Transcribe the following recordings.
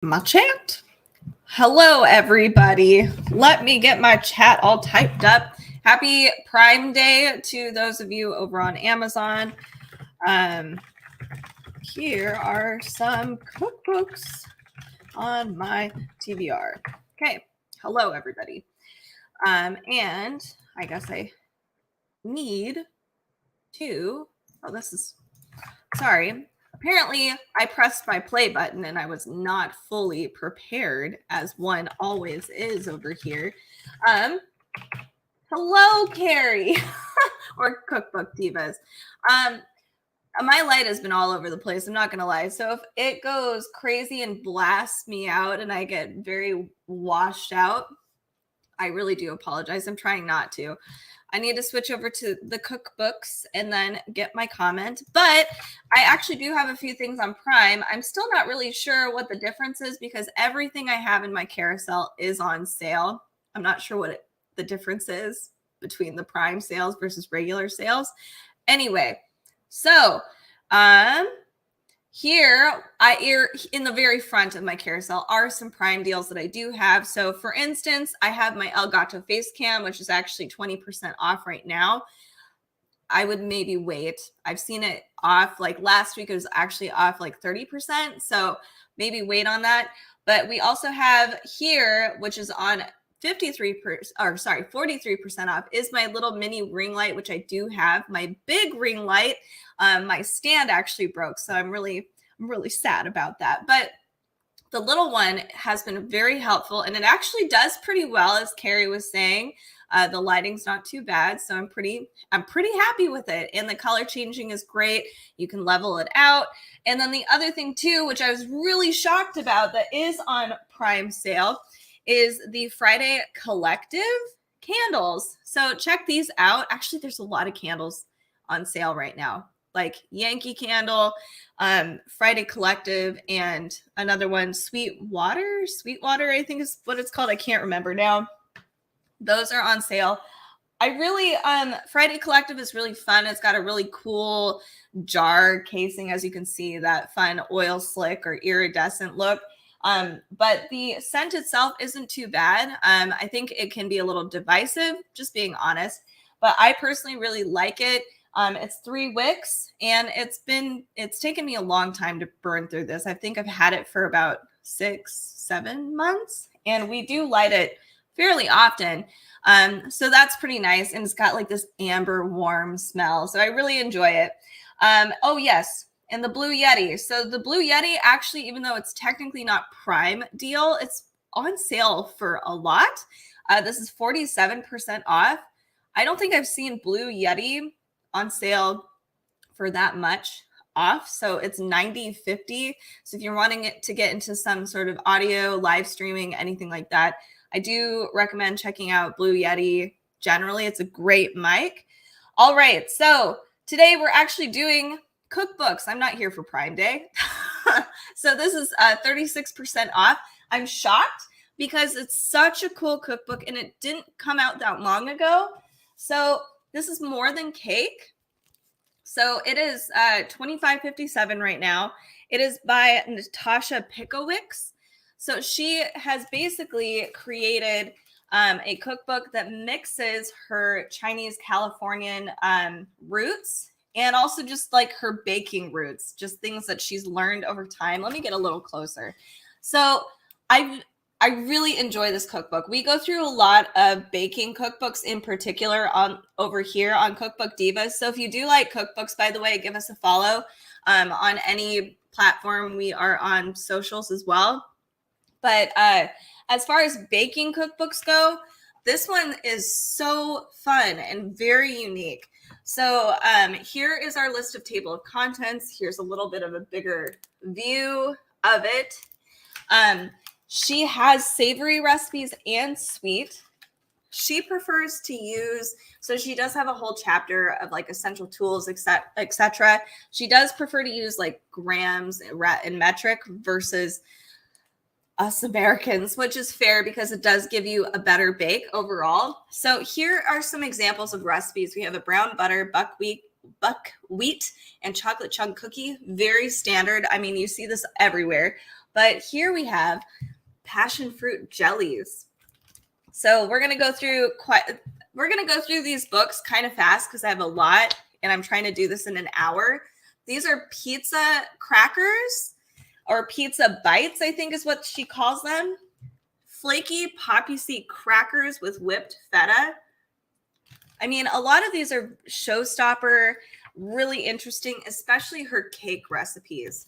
My chat. Hello, everybody. Let me get my chat all typed up. Happy Prime Day to those of you over on Amazon. Here are some cookbooks on my TBR. Okay. Hello, everybody. And I guess I need to. Oh, this is. Sorry. Apparently, I pressed my play button and I was not fully prepared, as one always is over here. Hello, Carrie, or Cookbook Divas. My light has been all over the place. I'm not going to lie. So if it goes crazy and blasts me out and I get very washed out, I really do apologize. I'm trying not to. I need to switch over to the cookbooks and then get my comment. But I actually do have a few things on Prime. I'm still not really sure what the difference is because everything I have in my carousel is on sale. I'm not sure what the difference is between the Prime sales versus regular sales. Anyway, so here, in the very front of my carousel are some Prime deals that I do have. So for instance, I have my Elgato face cam, which is actually 20% off right now. I would maybe wait. I've seen it off, like last week it was actually off like 30%. So maybe wait on that. But we also have here, which is on 43% off, is my little mini ring light, which I do have. My big ring light, my stand actually broke, so I'm really sad about that. But the little one has been very helpful, and it actually does pretty well, as Carrie was saying. The lighting's not too bad, so I'm pretty happy with it. And the color changing is great. You can level it out. And then the other thing too, which I was really shocked about, that is on Prime sale, is the Friday Collective candles. So check these out. Actually, there's a lot of candles on sale right now, like Yankee Candle, Friday Collective, and another one, Sweetwater, I think is what it's called. I can't remember now. Those are on sale. I really, Friday Collective is really fun. It's got a really cool jar casing, as you can see, that fun oil slick or iridescent look. But the scent itself isn't too bad. I think it can be a little divisive, just being honest, but I personally really like it. It's 3 wicks, and it's taken me a long time to burn through this. I think I've had it for about 6-7 months, and we do light it fairly often. So that's pretty nice. And it's got like this amber warm smell. So I really enjoy it. Oh yes. And the Blue Yeti. So the Blue Yeti, actually, even though it's technically not Prime deal, it's on sale for a lot. This is 47% off. I don't think I've seen Blue Yeti on sale for that much off. So it's $90.50. So if you're wanting it to get into some sort of audio, live streaming, anything like that, I do recommend checking out Blue Yeti. Generally, it's a great mic. All right. So today we're actually doing cookbooks. I'm not here for Prime Day. So this is 36% off. I'm shocked because it's such a cool cookbook and it didn't come out that long ago. So this is More Than Cake. So it is $25.57 right now. It is by Natasha Pikowicz. So she has basically created a cookbook that mixes her Chinese Californian roots and also just like her baking roots, just things that she's learned over time. Let me get a little closer. So I really enjoy this cookbook. We go through a lot of baking cookbooks in particular over here on Cookbook Divas. So if you do like cookbooks, by the way, give us a follow on any platform. We are on socials as well. But as far as baking cookbooks go, this one is so fun and very unique. So here is our list of table of contents. Here's a little bit of a bigger view of it. She has savory recipes and sweet. She prefers to use, so she does have a whole chapter of like essential tools, etc. She does prefer to use like grams and metric versus us Americans, which is fair because it does give you a better bake overall. So here are some examples of recipes. We have a brown butter, buckwheat, and chocolate chunk cookie. Very standard. I mean, you see this everywhere. But here we have passion fruit jellies. So we're going to go through these books kind of fast because I have a lot and I'm trying to do this in an hour. These are pizza crackers or pizza bites, I think is what she calls them. Flaky poppy seed crackers with whipped feta. I mean, a lot of these are showstopper, really interesting, especially her cake recipes.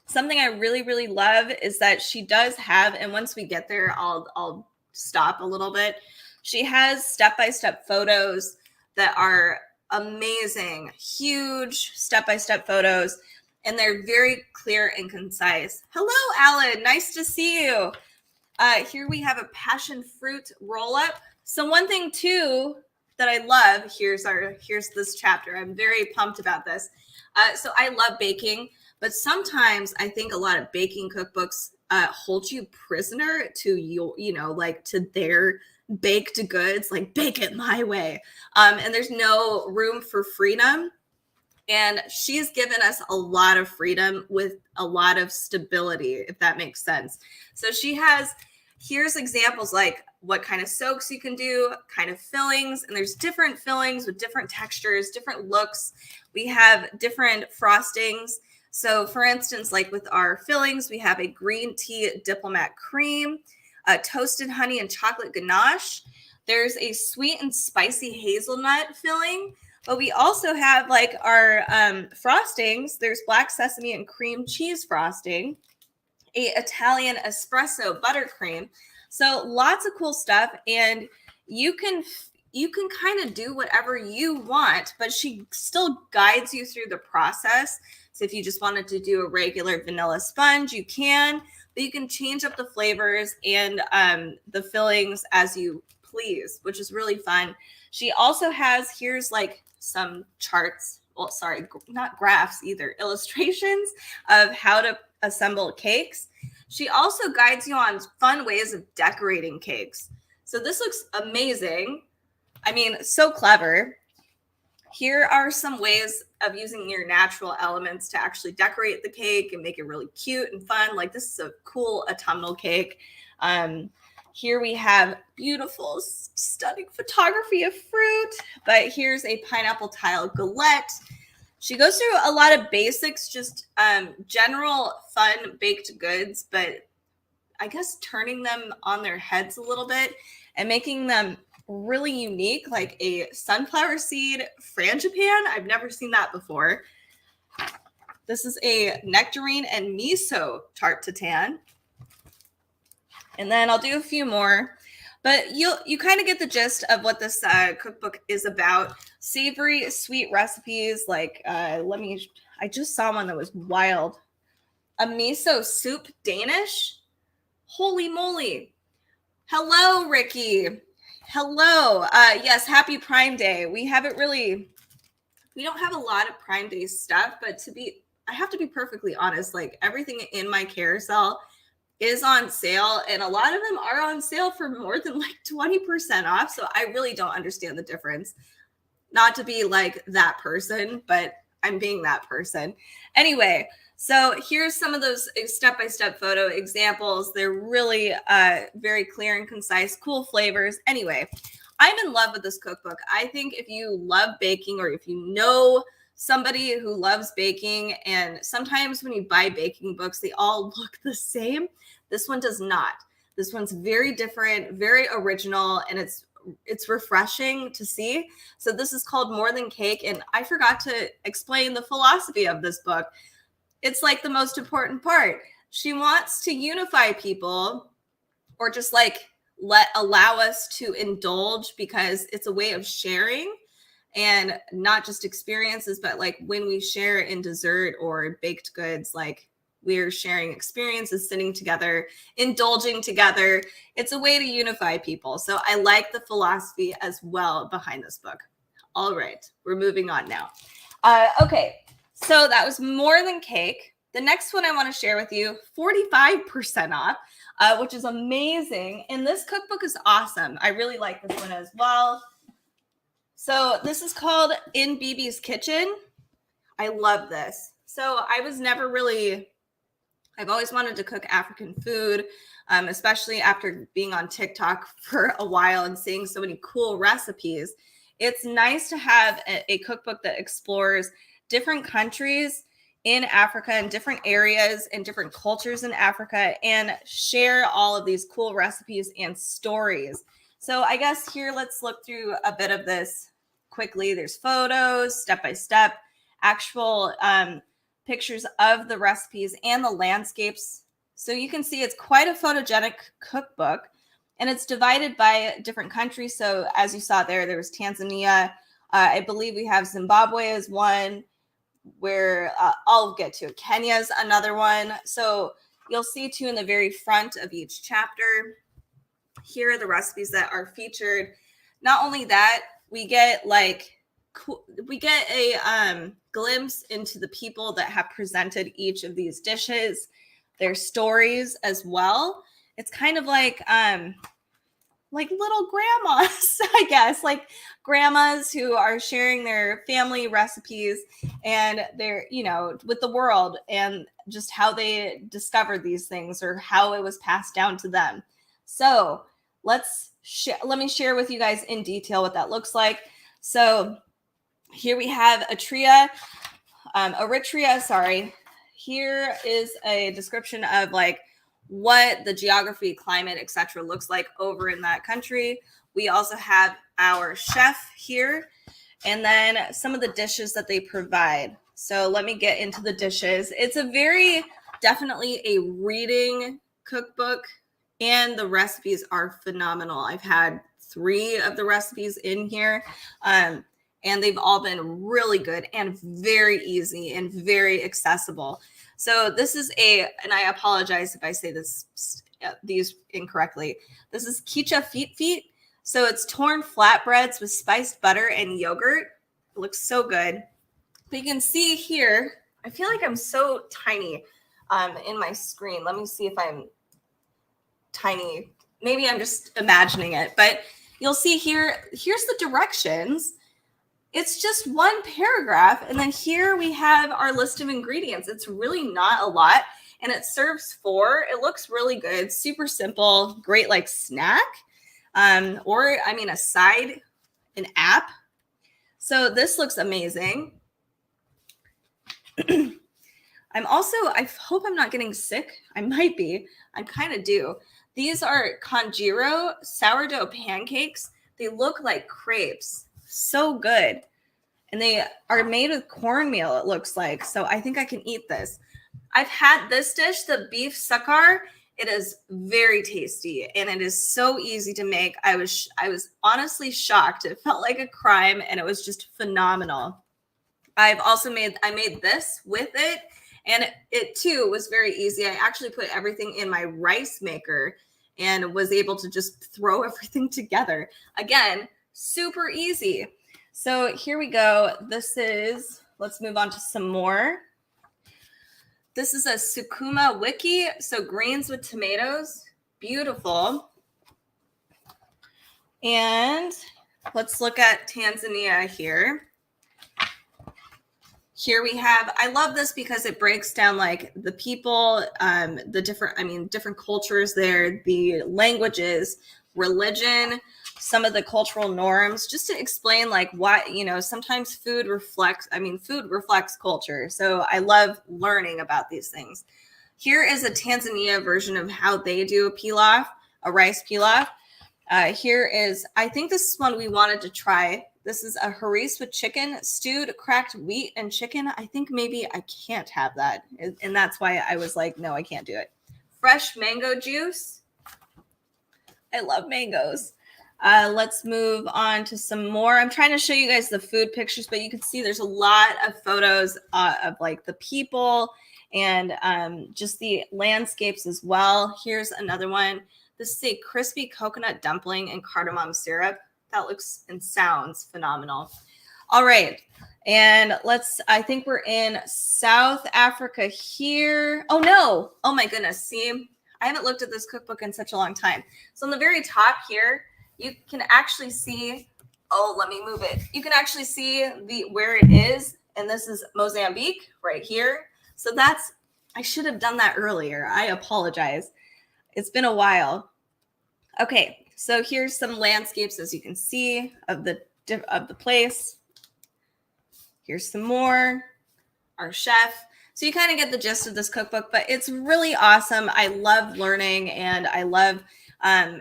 Something I really, really love is that she does have, and once we get there, I'll stop a little bit. She has step-by-step photos that are amazing, huge step-by-step photos, and they're very clear and concise. Hello, Alan. Nice to see you. Here we have a passion fruit roll-up. So one thing too that I love, here's this chapter. I'm very pumped about this. So I love baking, but sometimes I think a lot of baking cookbooks hold you prisoner to to their baked goods, like bake it my way. And there's no room for freedom. And she's given us a lot of freedom with a lot of stability, if that makes sense. So here's examples like what kind of soaks you can do, kind of fillings, and there's different fillings with different textures, different looks. We have different frostings. So for instance, like with our fillings, we have a green tea diplomat cream, a toasted honey and chocolate ganache. There's a sweet and spicy hazelnut filling, but we also have like our frostings. There's black sesame and cream cheese frosting, a Italian espresso buttercream. So lots of cool stuff, and you can kind of do whatever you want, but she still guides you through the process. So if you just wanted to do a regular vanilla sponge, you can, but you can change up the flavors and the fillings as you please, which is really fun. She also has, here's like some charts, well, sorry, not graphs either, illustrations of how to assemble cakes. She also guides you on fun ways of decorating cakes. So this looks amazing. I mean, so clever. Here are some ways of using your natural elements to actually decorate the cake and make it really cute and fun. Like this is a cool autumnal cake. Here we have beautiful, stunning photography of fruit, but here's a pineapple tile galette. She goes through a lot of basics, just general fun baked goods, but I guess turning them on their heads a little bit and making them really unique, like a sunflower seed frangipan. I've never seen that before. This is a nectarine and miso tarte tatin. And then I'll do a few more, but you kind of get the gist of what this cookbook is about. Savory, sweet recipes. Like, I just saw one that was wild. A miso soup Danish. Holy moly. Hello, Ricky. Hello. Yes, happy Prime Day. We don't have a lot of Prime Day stuff, but I have to be perfectly honest, like everything in my carousel is on sale, and a lot of them are on sale for more than like 20% off. So I really don't understand the difference. Not to be like that person, but I'm being that person. Anyway, so here's some of those step-by-step photo examples. They're really very clear and concise, cool flavors. Anyway, I'm in love with this cookbook. I think if you love baking, or if you know somebody who loves baking, and sometimes when you buy baking books, they all look the same. This one does not. This one's very different, very original, and it's refreshing to see. So this is called More Than Cake, and I forgot to explain the philosophy of this book. It's like the most important part. She wants to unify people, or just like allow us to indulge, because it's a way of sharing, and not just experiences, but like when we share in dessert or baked goods, like we're sharing experiences, sitting together, indulging together. It's a way to unify people. So I like the philosophy as well behind this book. All right, we're moving on now. Okay, so that was More Than Cake. The next one I want to share with you, 45% off, which is amazing. And this cookbook is awesome. I really like this one as well. So this is called In BB's Kitchen. I love this. So I was never really I've always wanted to cook African food, especially after being on TikTok for a while and seeing so many cool recipes. It's nice to have a cookbook that explores different countries in Africa and different areas and different cultures in Africa and share all of these cool recipes and stories. So I guess here, let's look through a bit of this quickly. There's photos, step-by-step, actual pictures of the recipes and the landscapes. So you can see it's quite a photogenic cookbook, and it's divided by different countries. So as you saw there was Tanzania. I believe we have Zimbabwe as one, where I'll get to. Kenya's another one. So you'll see too in the very front of each chapter, here are the recipes that are featured. Not only that, we get a glimpse into the people that have presented each of these dishes, their stories as well. It's kind of like little grandmas, I guess, like grandmas who are sharing their family recipes and they're, with the world, and just how they discovered these things or how it was passed down to them. So let me share with you guys in detail what that looks like. So here we have Eritrea. Here is a description of what the geography, climate, etc. looks like over in that country. We also have our chef here, and then some of the dishes that they provide. So let me get into the dishes. It's definitely a reading cookbook, and the recipes are phenomenal. I've had 3 of the recipes in here, and they've all been really good and very easy and very accessible. So this is and I apologize if I say these incorrectly. This is kicha feet. So it's torn flatbreads with spiced butter and yogurt. It looks so good. But you can see here, I feel like I'm so tiny in my screen. Let me see if I'm tiny. Maybe I'm just imagining it, but you'll see here's the directions. It's just one paragraph, and then here we have our list of ingredients. It's really not a lot, and it serves 4. It looks really good, super simple, great snack, or a side, an app. So this looks amazing. I hope I'm not getting sick. I might be. I kind of do. These are conjiro sourdough pancakes. They look like crepes. So good. And they are made with cornmeal, it looks like. So I think I can eat this. I've had this dish, the beef sukkar. It is very tasty, and it is so easy to make. I was honestly shocked. It felt like a crime, and it was just phenomenal. I made this with it, and it too was very easy. I actually put everything in my rice maker and was able to just throw everything together. Again, super easy. So here we go. Let's move on to some more. This is a sukuma wiki. So greens with tomatoes. Beautiful. And let's look at Tanzania here. Here we have, I love this because it breaks down the people, the different cultures there, the languages, religion, some of the cultural norms, just to explain why, sometimes food reflects culture. So I love learning about these things. Here is a Tanzania version of how they do a rice pilaf. Here is, I think this is one we wanted to try. This is a haris with chicken, stewed cracked wheat and chicken. I think maybe I can't have that. And that's why I was like, no, I can't do it. Fresh mango juice. I love mangoes. Let's move on to some more. I'm trying to show you guys the food pictures, but you can see there's a lot of photos of the people and just the landscapes as well. Here's another one. This is a crispy coconut dumpling and cardamom syrup. That looks and sounds phenomenal. All right. And I think we're in South Africa here. Oh no. Oh my goodness. See, I haven't looked at this cookbook in such a long time. So on the very top here, you can actually see, let me move it. You can actually see where it is. And this is Mozambique right here. So that's I should have done that earlier. I apologize. It's been a while. Okay, so here's some landscapes, as you can see, of the place. Here's some more. Our chef. So you kind of get the gist of this cookbook, but it's really awesome. I love learning, and I love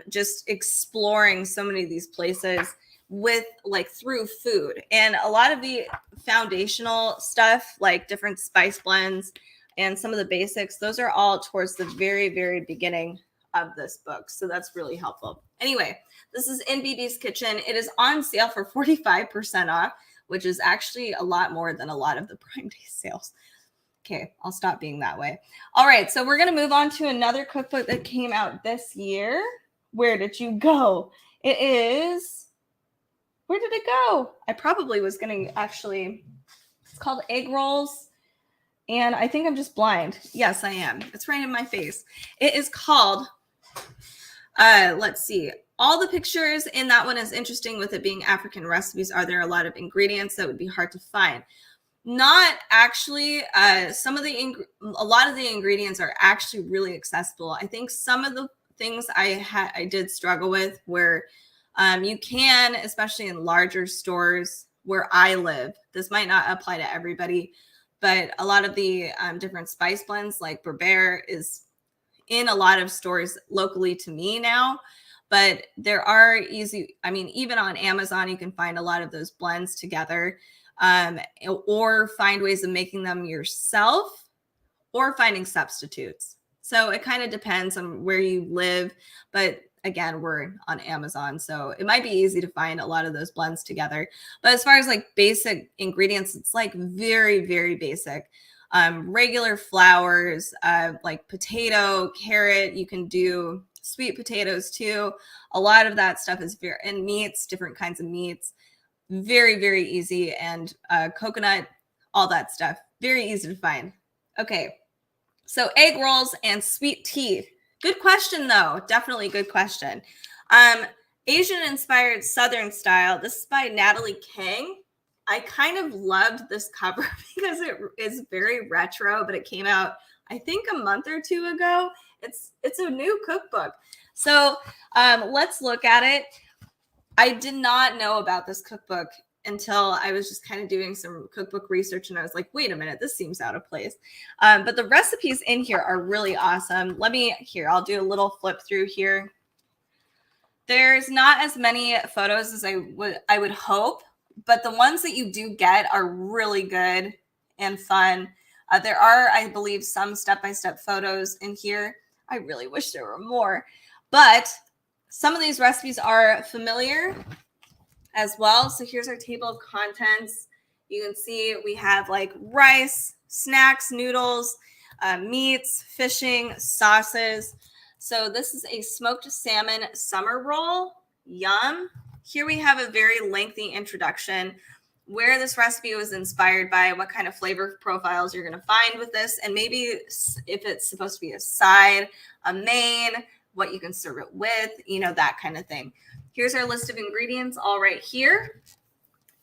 just exploring so many of these places with through food. And a lot of the foundational stuff, like different spice blends and some of the basics, those are all towards the very, very beginning of this book. So that's really helpful. Anyway, this is in BB's Kitchen. It is on sale for 45% off, which is actually a lot more than a lot of the Prime Day sales. Okay, I'll stop being that way. All right, so we're going to move on to another cookbook that came out this year. Where did you go? It is, where did it go? I probably was going to actually, it's called Egg Rolls. And I think I'm just blind. Yes, I am. It's right in my face. It is called, let's see. All the pictures in that one is interesting with it being African recipes. Are there a lot of ingredients that would be hard to find? Not actually. A lot of the ingredients are actually really accessible. I think some of the things I did struggle with where you can, especially in larger stores where I live, this might not apply to everybody, but a lot of the different spice blends like Berbere is in a lot of stores locally to me now. But there are even on Amazon, you can find a lot of those blends together, or find ways of making them yourself or finding substitutes. So it kind of depends on where you live. But again, we're on Amazon, so it might be easy to find a lot of those blends together. But as far as basic ingredients, it's very, very basic. Regular flours, like potato, carrot, you can do sweet potatoes too. A lot of that stuff is and meats, different kinds of meats, very, very easy. And coconut, all that stuff, very easy to find. Okay, so egg rolls and sweet tea. Good question, though. Definitely good question. Asian-inspired Southern style. This is by Natalie Kang. I kind of loved this cover because it is very retro, but it came out, I think, a month or two ago. It's a new cookbook. So let's look at it. I did not know about this cookbook until I was just kind of doing some cookbook research, and I was like, wait a minute, this seems out of place. But the recipes in here are really awesome. I'll do a little flip through here. There's not as many photos as I would hope, but the ones that you do get are really good and fun. There are, I believe, some step-by-step photos in here. I really wish there were more, but some of these recipes are familiar as well. So here's our table of contents. You can see we have rice, snacks, noodles, meats, fishing, sauces. So this is a smoked salmon summer roll. Yum. Here we have a very lengthy introduction where this recipe was inspired by, what kind of flavor profiles you're going to find with this, and maybe if it's supposed to be a side, a main, what you can serve it with, that kind of thing. Here's our list of ingredients all right here.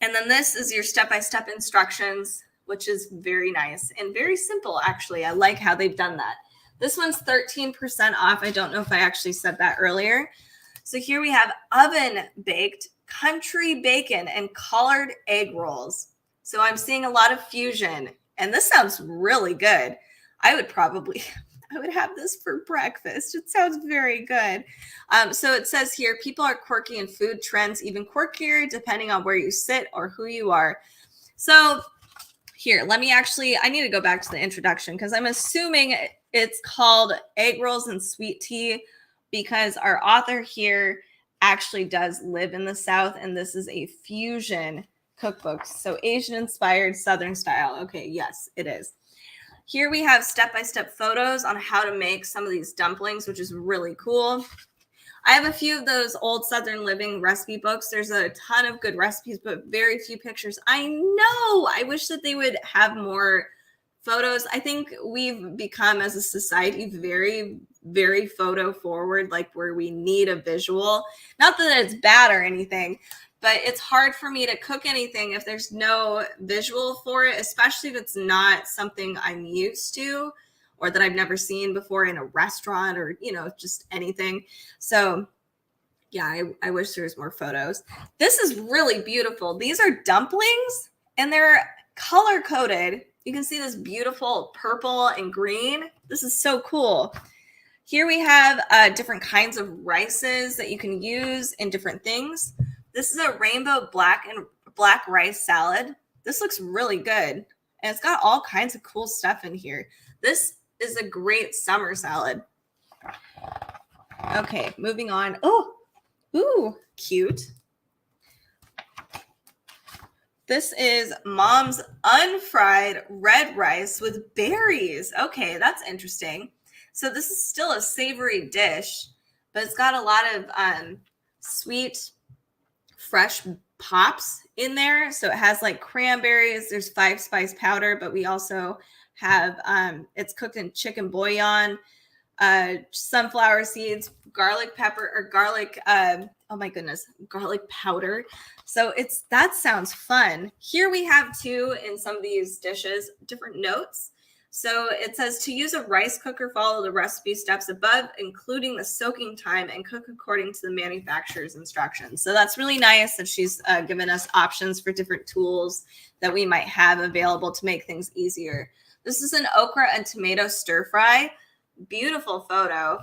And then this is your step-by-step instructions, which is very nice and very simple, actually. I like how they've done that. This one's 13% off. I don't know if I actually said that earlier. So here we have oven-baked country bacon and collared egg rolls. So I'm seeing a lot of fusion, and this sounds really good. I would have this for breakfast. It sounds very good. So it says here, people are quirky in food trends, even quirkier depending on where you sit or who you are. So here, I need to go back to the introduction because I'm assuming it's called Egg Rolls and Sweet Tea because our author here actually does live in the South, and this is a fusion cookbook. So Asian-inspired Southern style. Okay, yes, it is. Here we have step-by-step photos on how to make some of these dumplings, which is really cool. I have a few of those old Southern Living recipe books. There's a ton of good recipes, but very few pictures. I know. I wish that they would have more photos. I think we've become, as a society, very, very photo forward, where we need a visual. Not that it's bad or anything, but it's hard for me to cook anything if there's no visual for it, especially if it's not something I'm used to or that I've never seen before in a restaurant or, you know, just anything. So yeah, I wish there was more photos. This is really beautiful. These are dumplings and they're color coded. You can see this beautiful purple and green. This is so cool. Here we have different kinds of rices that you can use in different things. This is a rainbow black rice salad. This looks really good. And it's got all kinds of cool stuff in here. This is a great summer salad. Okay, moving on. Oh, ooh, cute. This is Mom's unfried red rice with berries. Okay, that's interesting. So this is still a savory dish, but it's got a lot of sweet, fresh pops in there. So it has like cranberries. There's 5-spice powder, but we also have, it's cooked in chicken bouillon, sunflower seeds, garlic pepper, or garlic, oh my goodness, garlic powder. So that sounds fun. Here we have too, in some of these dishes, different notes. So it says to use a rice cooker, follow the recipe steps above, including the soaking time, and cook according to the manufacturer's instructions. So that's really nice that she's given us options for different tools that we might have available to make things easier. This is an okra and tomato stir fry. Beautiful photo.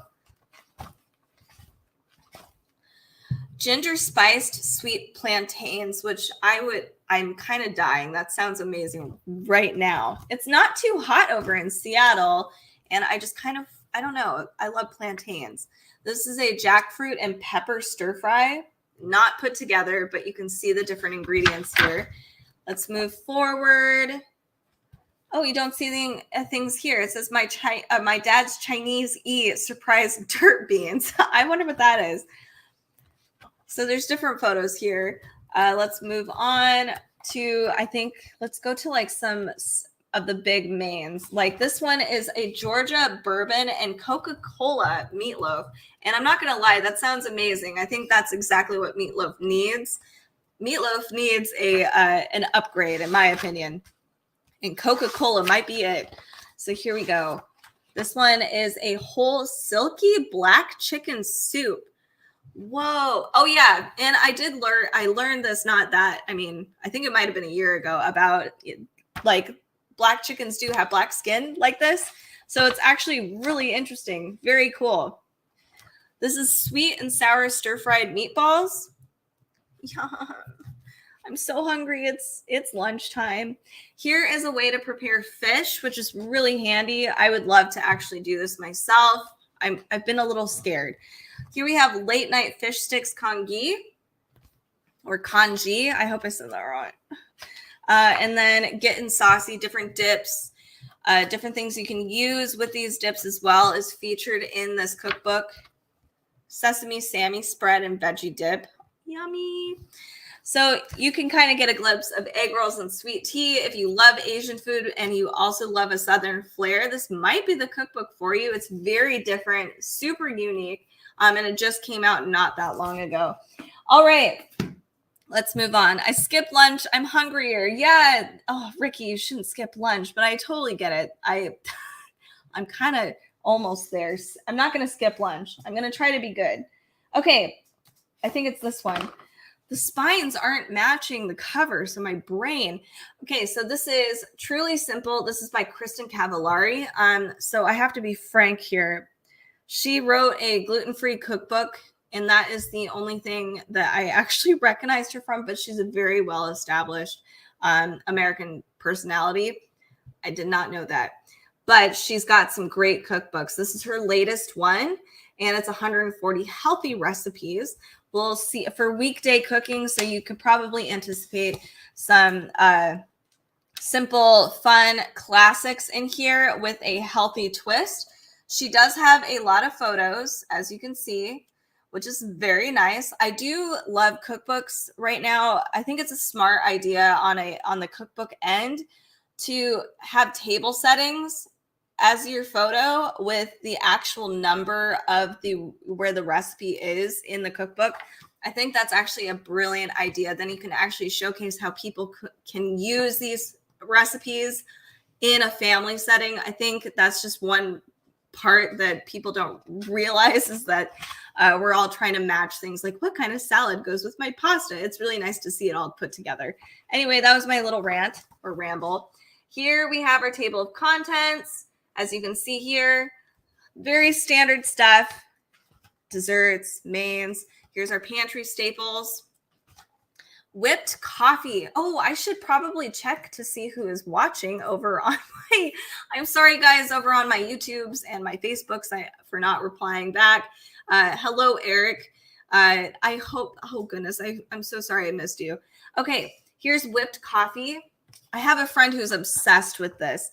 Ginger spiced sweet plantains, which I'm kind of dying. That sounds amazing right now. It's not too hot over in Seattle, and I just I don't know. I love plantains. This is a jackfruit and pepper stir fry, not put together, but you can see the different ingredients here. Let's move forward. Oh, you don't see the things here. It says my dad's Chinese surprise dirt beans. I wonder what that is. So there's different photos here. Let's move on to, let's go to like some of the big mains. Like this one is a Georgia bourbon and Coca-Cola meatloaf. And I'm not going to lie, that sounds amazing. I think that's exactly what meatloaf needs. Meatloaf needs an upgrade, in my opinion. And Coca-Cola might be it. So here we go. This one is a whole silky black chicken soup. Whoa. Oh yeah. And I learned this, I think it might've been a year ago, about like black chickens do have black skin like this. So it's actually really interesting. Very cool. This is sweet and sour stir-fried meatballs. Yeah. I'm so hungry. It's lunchtime. Here is a way to prepare fish, which is really handy. I would love to actually do this myself. I've been a little scared. Here we have late night fish sticks congee or congee. I hope I said that right. And then getting saucy, different dips, different things you can use with these dips as well is featured in this cookbook. Sesame Sammy spread and veggie dip. Yummy. So you can kind of get a glimpse of egg rolls and sweet tea. If you love Asian food and you also love a Southern flair, this might be the cookbook for you. It's very different, super unique, and it just came out not that long ago. All right, let's move on. I skipped lunch. I'm hungrier. Yeah. Oh, Ricky, you shouldn't skip lunch, but I totally get it. I'm kind of almost there. I'm not going to skip lunch. I'm going to try to be good. Okay, I think it's this one. The spines aren't matching the cover, so my brain. Okay, so this is Truly Simple. This is by Kristen Cavallari. So I have to be frank here. She wrote a gluten-free cookbook, and that is the only thing that I actually recognized her from, but she's a very well-established American personality. I did not know that. But she's got some great cookbooks. This is her latest one, and it's 140 healthy recipes. We'll see for weekday cooking, so you could probably anticipate some simple, fun classics in here with a healthy twist. She does have a lot of photos, as you can see, which is very nice. I do love cookbooks right now. I think it's a smart idea on the cookbook end to have table settings as your photo with the actual number of where the recipe is in the cookbook. I think that's actually a brilliant idea. Then you can actually showcase how people can use these recipes in a family setting. I think that's just one part that people don't realize is that we're all trying to match things like what kind of salad goes with my pasta. It's really nice to see it all put together. Anyway, that was my little rant or ramble. Here we have our table of contents. As you can see here, very standard stuff, desserts, mains. Here's our pantry staples. Whipped coffee. Oh, I should probably check to see who is watching over on my, I'm sorry guys, over on my YouTubes and my Facebooks for not replying back. Hello, Eric. I hope, oh goodness, I'm so sorry I missed you. Okay, here's whipped coffee. I have a friend who's obsessed with this.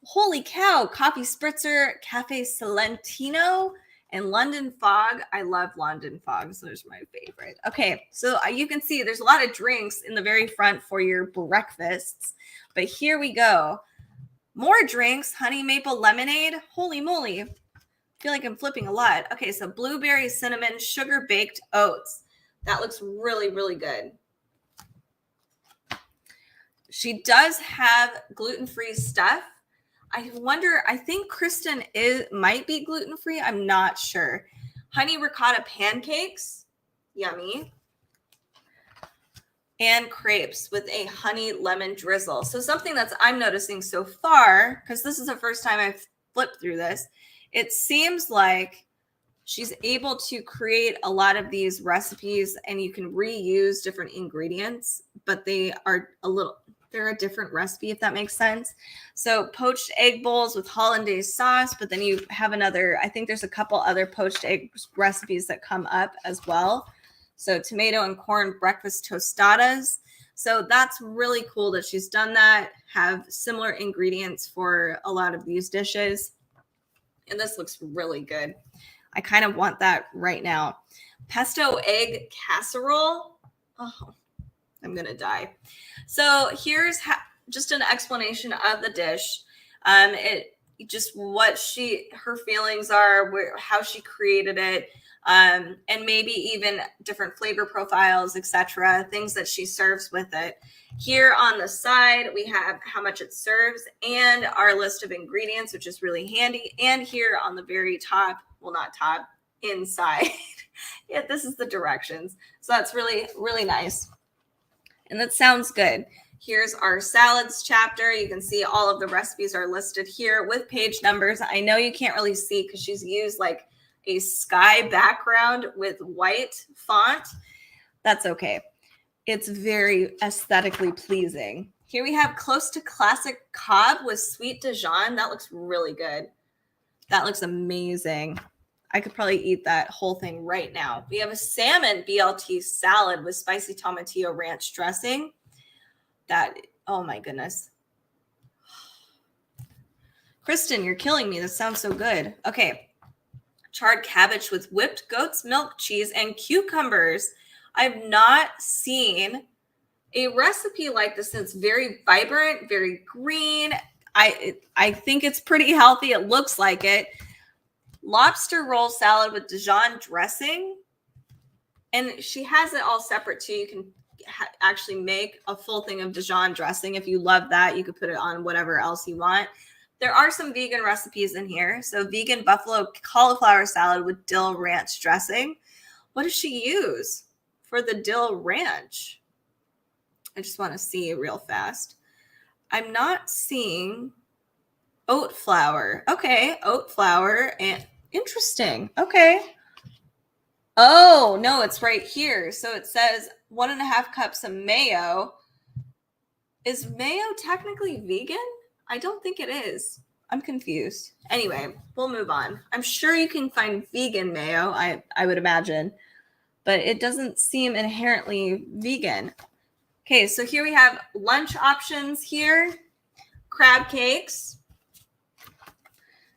Holy cow, coffee spritzer, Cafe Salentino, and London Fog. I love London Fogs. Those are my favorite. Okay, so you can see there's a lot of drinks in the very front for your breakfasts. But here we go. More drinks. Honey maple lemonade. Holy moly. I feel like I'm flipping a lot. Okay, so blueberry cinnamon sugar baked oats. That looks really, really good. She does have gluten-free stuff. I wonder, I think Kristen might be gluten-free. I'm not sure. Honey ricotta pancakes. Yummy. And crepes with a honey lemon drizzle. So something I'm noticing so far, because this is the first time I've flipped through this, it seems like she's able to create a lot of these recipes and you can reuse different ingredients, but they're a different recipe, if that makes sense. So poached egg bowls with hollandaise sauce, but then you have I think there's a couple other poached egg recipes that come up as well. So tomato and corn breakfast tostadas. So that's really cool that she's done that, have similar ingredients for a lot of these dishes. And this looks really good. I kind of want that right now. Pesto egg casserole. Oh, I'm going to die. So here's just an explanation of the dish. Just what her feelings are, how she created it, and maybe even different flavor profiles, etc., things that she serves with it. Here on the side, we have how much it serves and our list of ingredients, which is really handy. And here on the very top, well, not top, inside, yeah, this is the directions. So that's really, really nice. And that sounds good. Here's our salads chapter. You can see all of the recipes are listed here with page numbers. I know you can't really see because she's used like a sky background with white font. That's okay. It's very aesthetically pleasing. Here we have close to classic Cobb with sweet Dijon. That looks really good. That looks amazing. I could probably eat that whole thing right now. We have a salmon BLT salad with spicy tomatillo ranch dressing. Oh my goodness. Kristen, you're killing me. This sounds so good. Okay. Charred cabbage with whipped goat's milk cheese and cucumbers. I've not seen a recipe like this. It's very vibrant, very green. I think it's pretty healthy. It looks like it. Lobster roll salad with Dijon dressing. And she has it all separate too. You can actually make a full thing of Dijon dressing. If you love that, you could put it on whatever else you want. There are some vegan recipes in here. So vegan buffalo cauliflower salad with dill ranch dressing. What does she use for the dill ranch? I just want to see real fast. I'm not seeing oat flour. Okay, oat flour and interesting. Okay. Oh, no, it's right here. So it says 1.5 cups of mayo. Is mayo technically vegan? I don't think it is. I'm confused. Anyway, we'll move on. I'm sure you can find vegan mayo, I would imagine, but it doesn't seem inherently vegan. Okay, so here we have lunch options here. Crab cakes.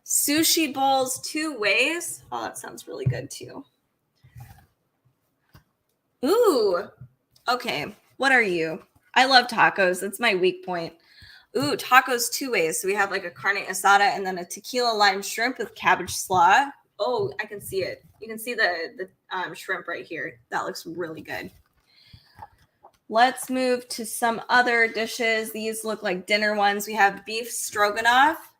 Sushi bowls 2 ways. Oh, that sounds really good too. Ooh, okay. What are you? I love tacos. It's my weak point. Ooh, tacos 2 ways. So we have like a carne asada and then a tequila lime shrimp with cabbage slaw. Oh, I can see it. You can see the shrimp right here. That looks really good. Let's move to some other dishes. These look like dinner ones. We have beef stroganoff.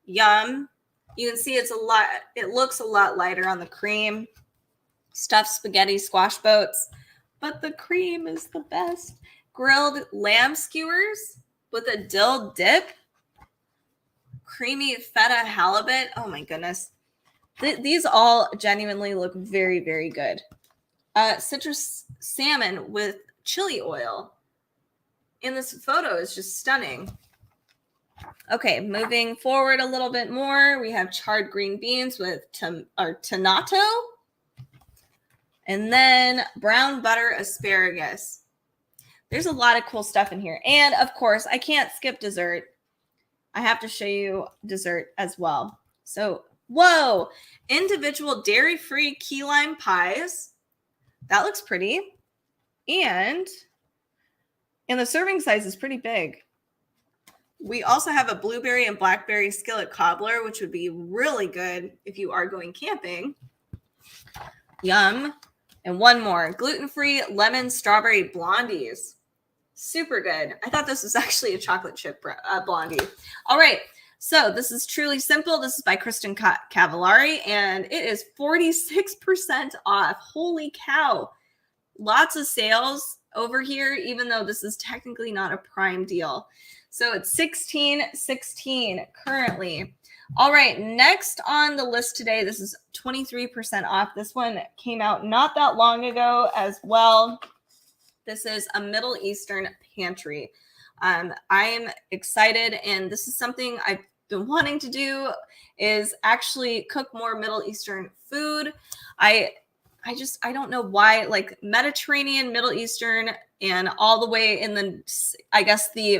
Yum. You can see it looks a lot lighter on the cream. Stuffed spaghetti squash boats, but the cream is the best. Grilled lamb skewers with a dill dip. Creamy feta halibut. Oh my goodness. These all genuinely look very, very good. Citrus salmon with chili oil. And this photo is just stunning. Okay, moving forward a little bit more, we have charred green beans with tonato. And then brown butter asparagus. There's a lot of cool stuff in here. And of course, I can't skip dessert. I have to show you dessert as well. So, whoa, individual dairy-free key lime pies. That looks pretty. And the serving size is pretty big. We also have a blueberry and blackberry skillet cobbler, which would be really good if you are going camping. Yum. And one more, gluten-free lemon strawberry blondies. Super good. I thought this was actually a chocolate chip blondie. All right. So this is Truly Simple. This is by Kristen Cavallari, and it is 46% off. Holy cow. Lots of sales over here, even though this is technically not a prime deal. So it's $16.16 currently. All right, next on the list today, this is 23% off. This one came out not that long ago as well. This is a Middle Eastern pantry. I'm excited, and this is something I've been wanting to do, is actually cook more Middle Eastern food. I don't know why, like Mediterranean, Middle Eastern, and all the way in the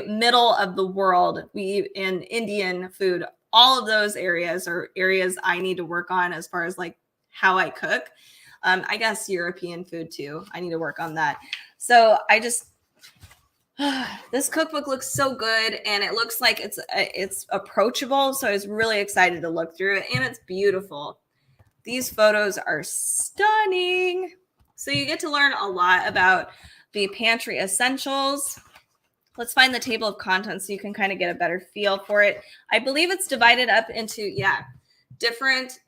middle of the world, in Indian food, all of those areas are areas I need to work on as far as like how I cook. I guess European food too. I need to work on that. So this cookbook looks so good, and it looks like it's approachable. So I was really excited to look through it, and it's beautiful. These photos are stunning. So you get to learn a lot about the pantry essentials. Let's find the table of contents so you can kind of get a better feel for it. I believe it's divided up into, different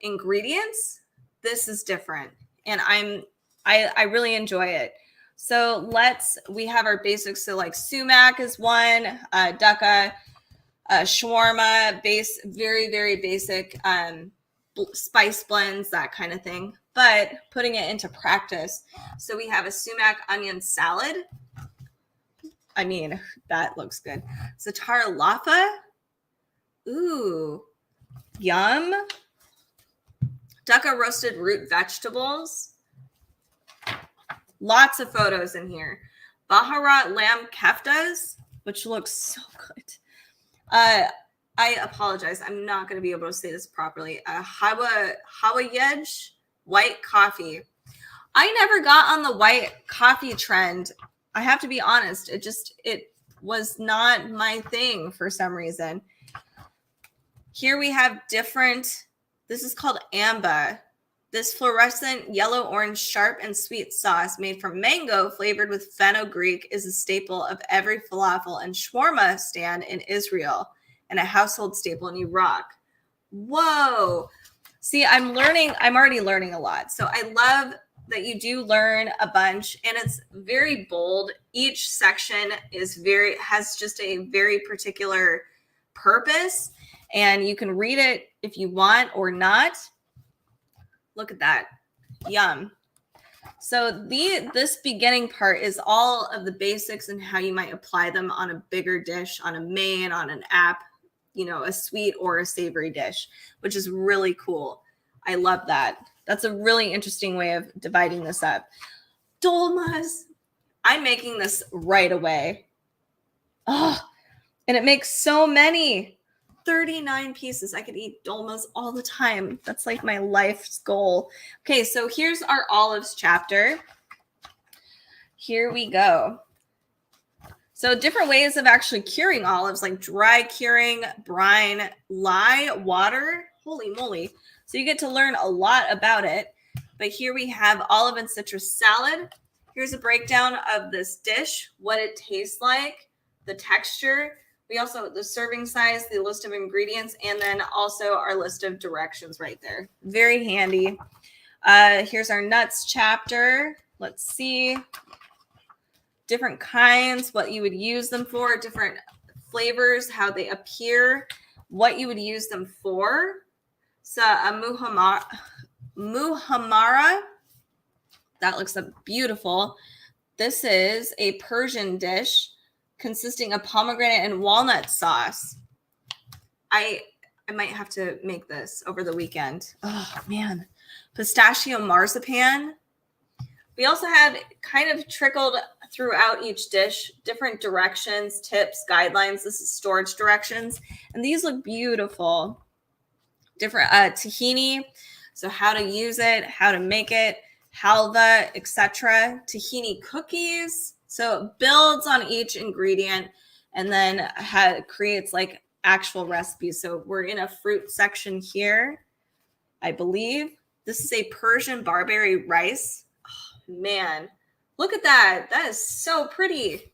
ingredients. This is different, and I really enjoy it. So we have our basics. So like sumac is one, dukkha, shawarma, very, very basic, spice blends, that kind of thing, but putting it into practice. So we have a sumac onion salad. I mean, that looks good. Zatar lafa. Ooh, yum. Dukkha roasted root vegetables. Lots of photos in here. Baharat lamb keftas, which looks so good. I apologize. I'm not going to be able to say this properly. Hawayej white coffee. I never got on the white coffee trend. I have to be honest. It was not my thing for some reason. Here we have this is called amba. This fluorescent yellow-orange sharp and sweet sauce made from mango flavored with fenugreek is a staple of every falafel and shawarma stand in Israel and a household staple in Iraq. Whoa. See, I'm already learning a lot. So I love that you do learn a bunch, and it's very bold. Each section has just a very particular purpose, and you can read it if you want or not. Look at that. Yum. So this beginning part is all of the basics and how you might apply them on a bigger dish, on a main, on an app, a sweet or a savory dish, which is really cool. I love that. That's a really interesting way of dividing this up. Dolmas. I'm making this right away. Oh, and it makes so many. 39 pieces. I could eat dolmas all the time. That's like my life's goal. Okay, so here's our olives chapter. Here we go. So different ways of actually curing olives, like dry curing, brine, lye, water. Holy moly. So you get to learn a lot about it. But here we have olive and citrus salad. here's a breakdown of this dish, what it tastes like, the texture. We also, the serving size, the list of ingredients, and then also our list of directions right there. Very handy. Here's our nuts chapter. Let's see. Different kinds, what you would use them for, different flavors, how they appear, what you would use them for. So a muhammara. That looks beautiful. This is a Persian dish consisting of pomegranate and walnut sauce. I might have to make this over the weekend. Oh, man. Pistachio marzipan. We also have kind of trickled throughout each dish different directions, tips, guidelines. This is storage directions. And these look beautiful. Different tahini. So how to use it, how to make it, halva, etc. Tahini cookies. So it builds on each ingredient and then creates like actual recipes. So we're in a fruit section here, I believe. This is a Persian barberry rice. Oh, man, look at that. That is so pretty.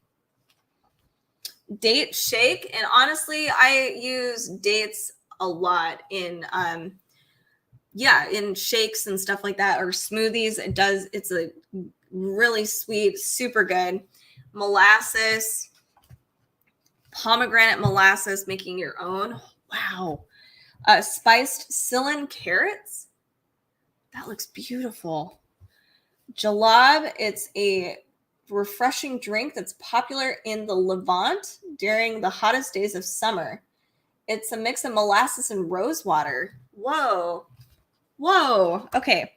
Date shake. And honestly, I use dates a lot in in shakes and stuff like that, or smoothies. It's a really sweet, super good. Molasses, pomegranate molasses, making your own. Wow. Spiced Ceylon carrots. That looks beautiful. Jalab, it's a refreshing drink that's popular in the Levant during the hottest days of summer. It's a mix of molasses and rose water. Whoa. Whoa. Okay.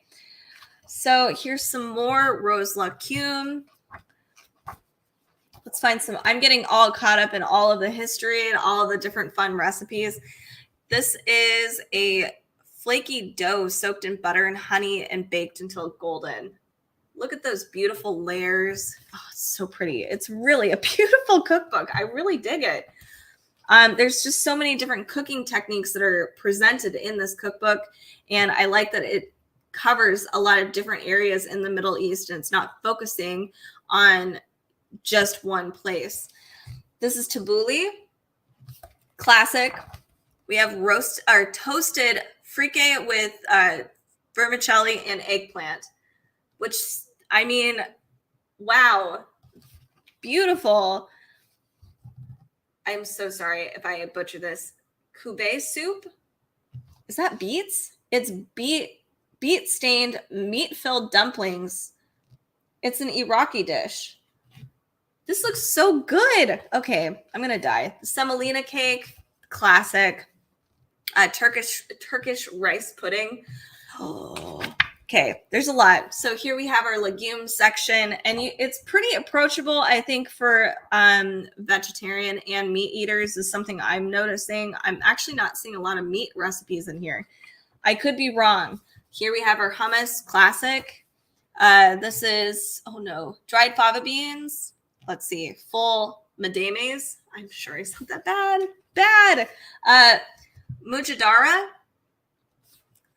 So here's some more rose lacune. Let's find some. I'm getting all caught up in all of the history and all of the different fun recipes. This is a flaky dough soaked in butter and honey and baked until golden. Look at those beautiful layers. Oh, it's so pretty. It's really a beautiful cookbook. I really dig it. There's just so many different cooking techniques that are presented in this cookbook. And I like that it covers a lot of different areas in the Middle East and it's not focusing on just one place. This is tabbouleh, classic. We have toasted fricke with vermicelli and eggplant, which, I mean, wow, beautiful. I'm so sorry if I butcher this. Koubé soup. Is that beets? It's beet stained meat filled dumplings. It's an Iraqi dish. This looks so good. Okay, I'm gonna die. Semolina cake, classic. Turkish rice pudding. Oh, okay, there's a lot. So here we have our legumes section, and it's pretty approachable, I think, for vegetarian and meat eaters is something I'm noticing. I'm actually not seeing a lot of meat recipes in here. I could be wrong. Here we have our hummus, classic. This is, oh no, dried fava beans. Let's see, full medemes. I'm sure I said that bad. Mujadara.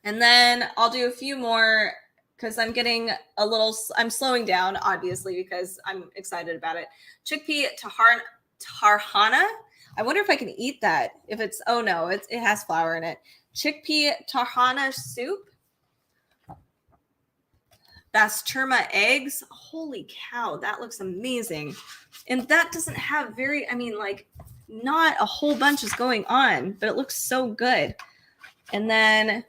And then I'll do a few more because I'm getting I'm slowing down, obviously, because I'm excited about it. Chickpea tarhana. I wonder if I can eat that. If it's, oh no, it has flour in it. Chickpea tarhana soup. Basturma eggs. Holy cow, that looks amazing. And that doesn't have not a whole bunch is going on, but it looks so good. And then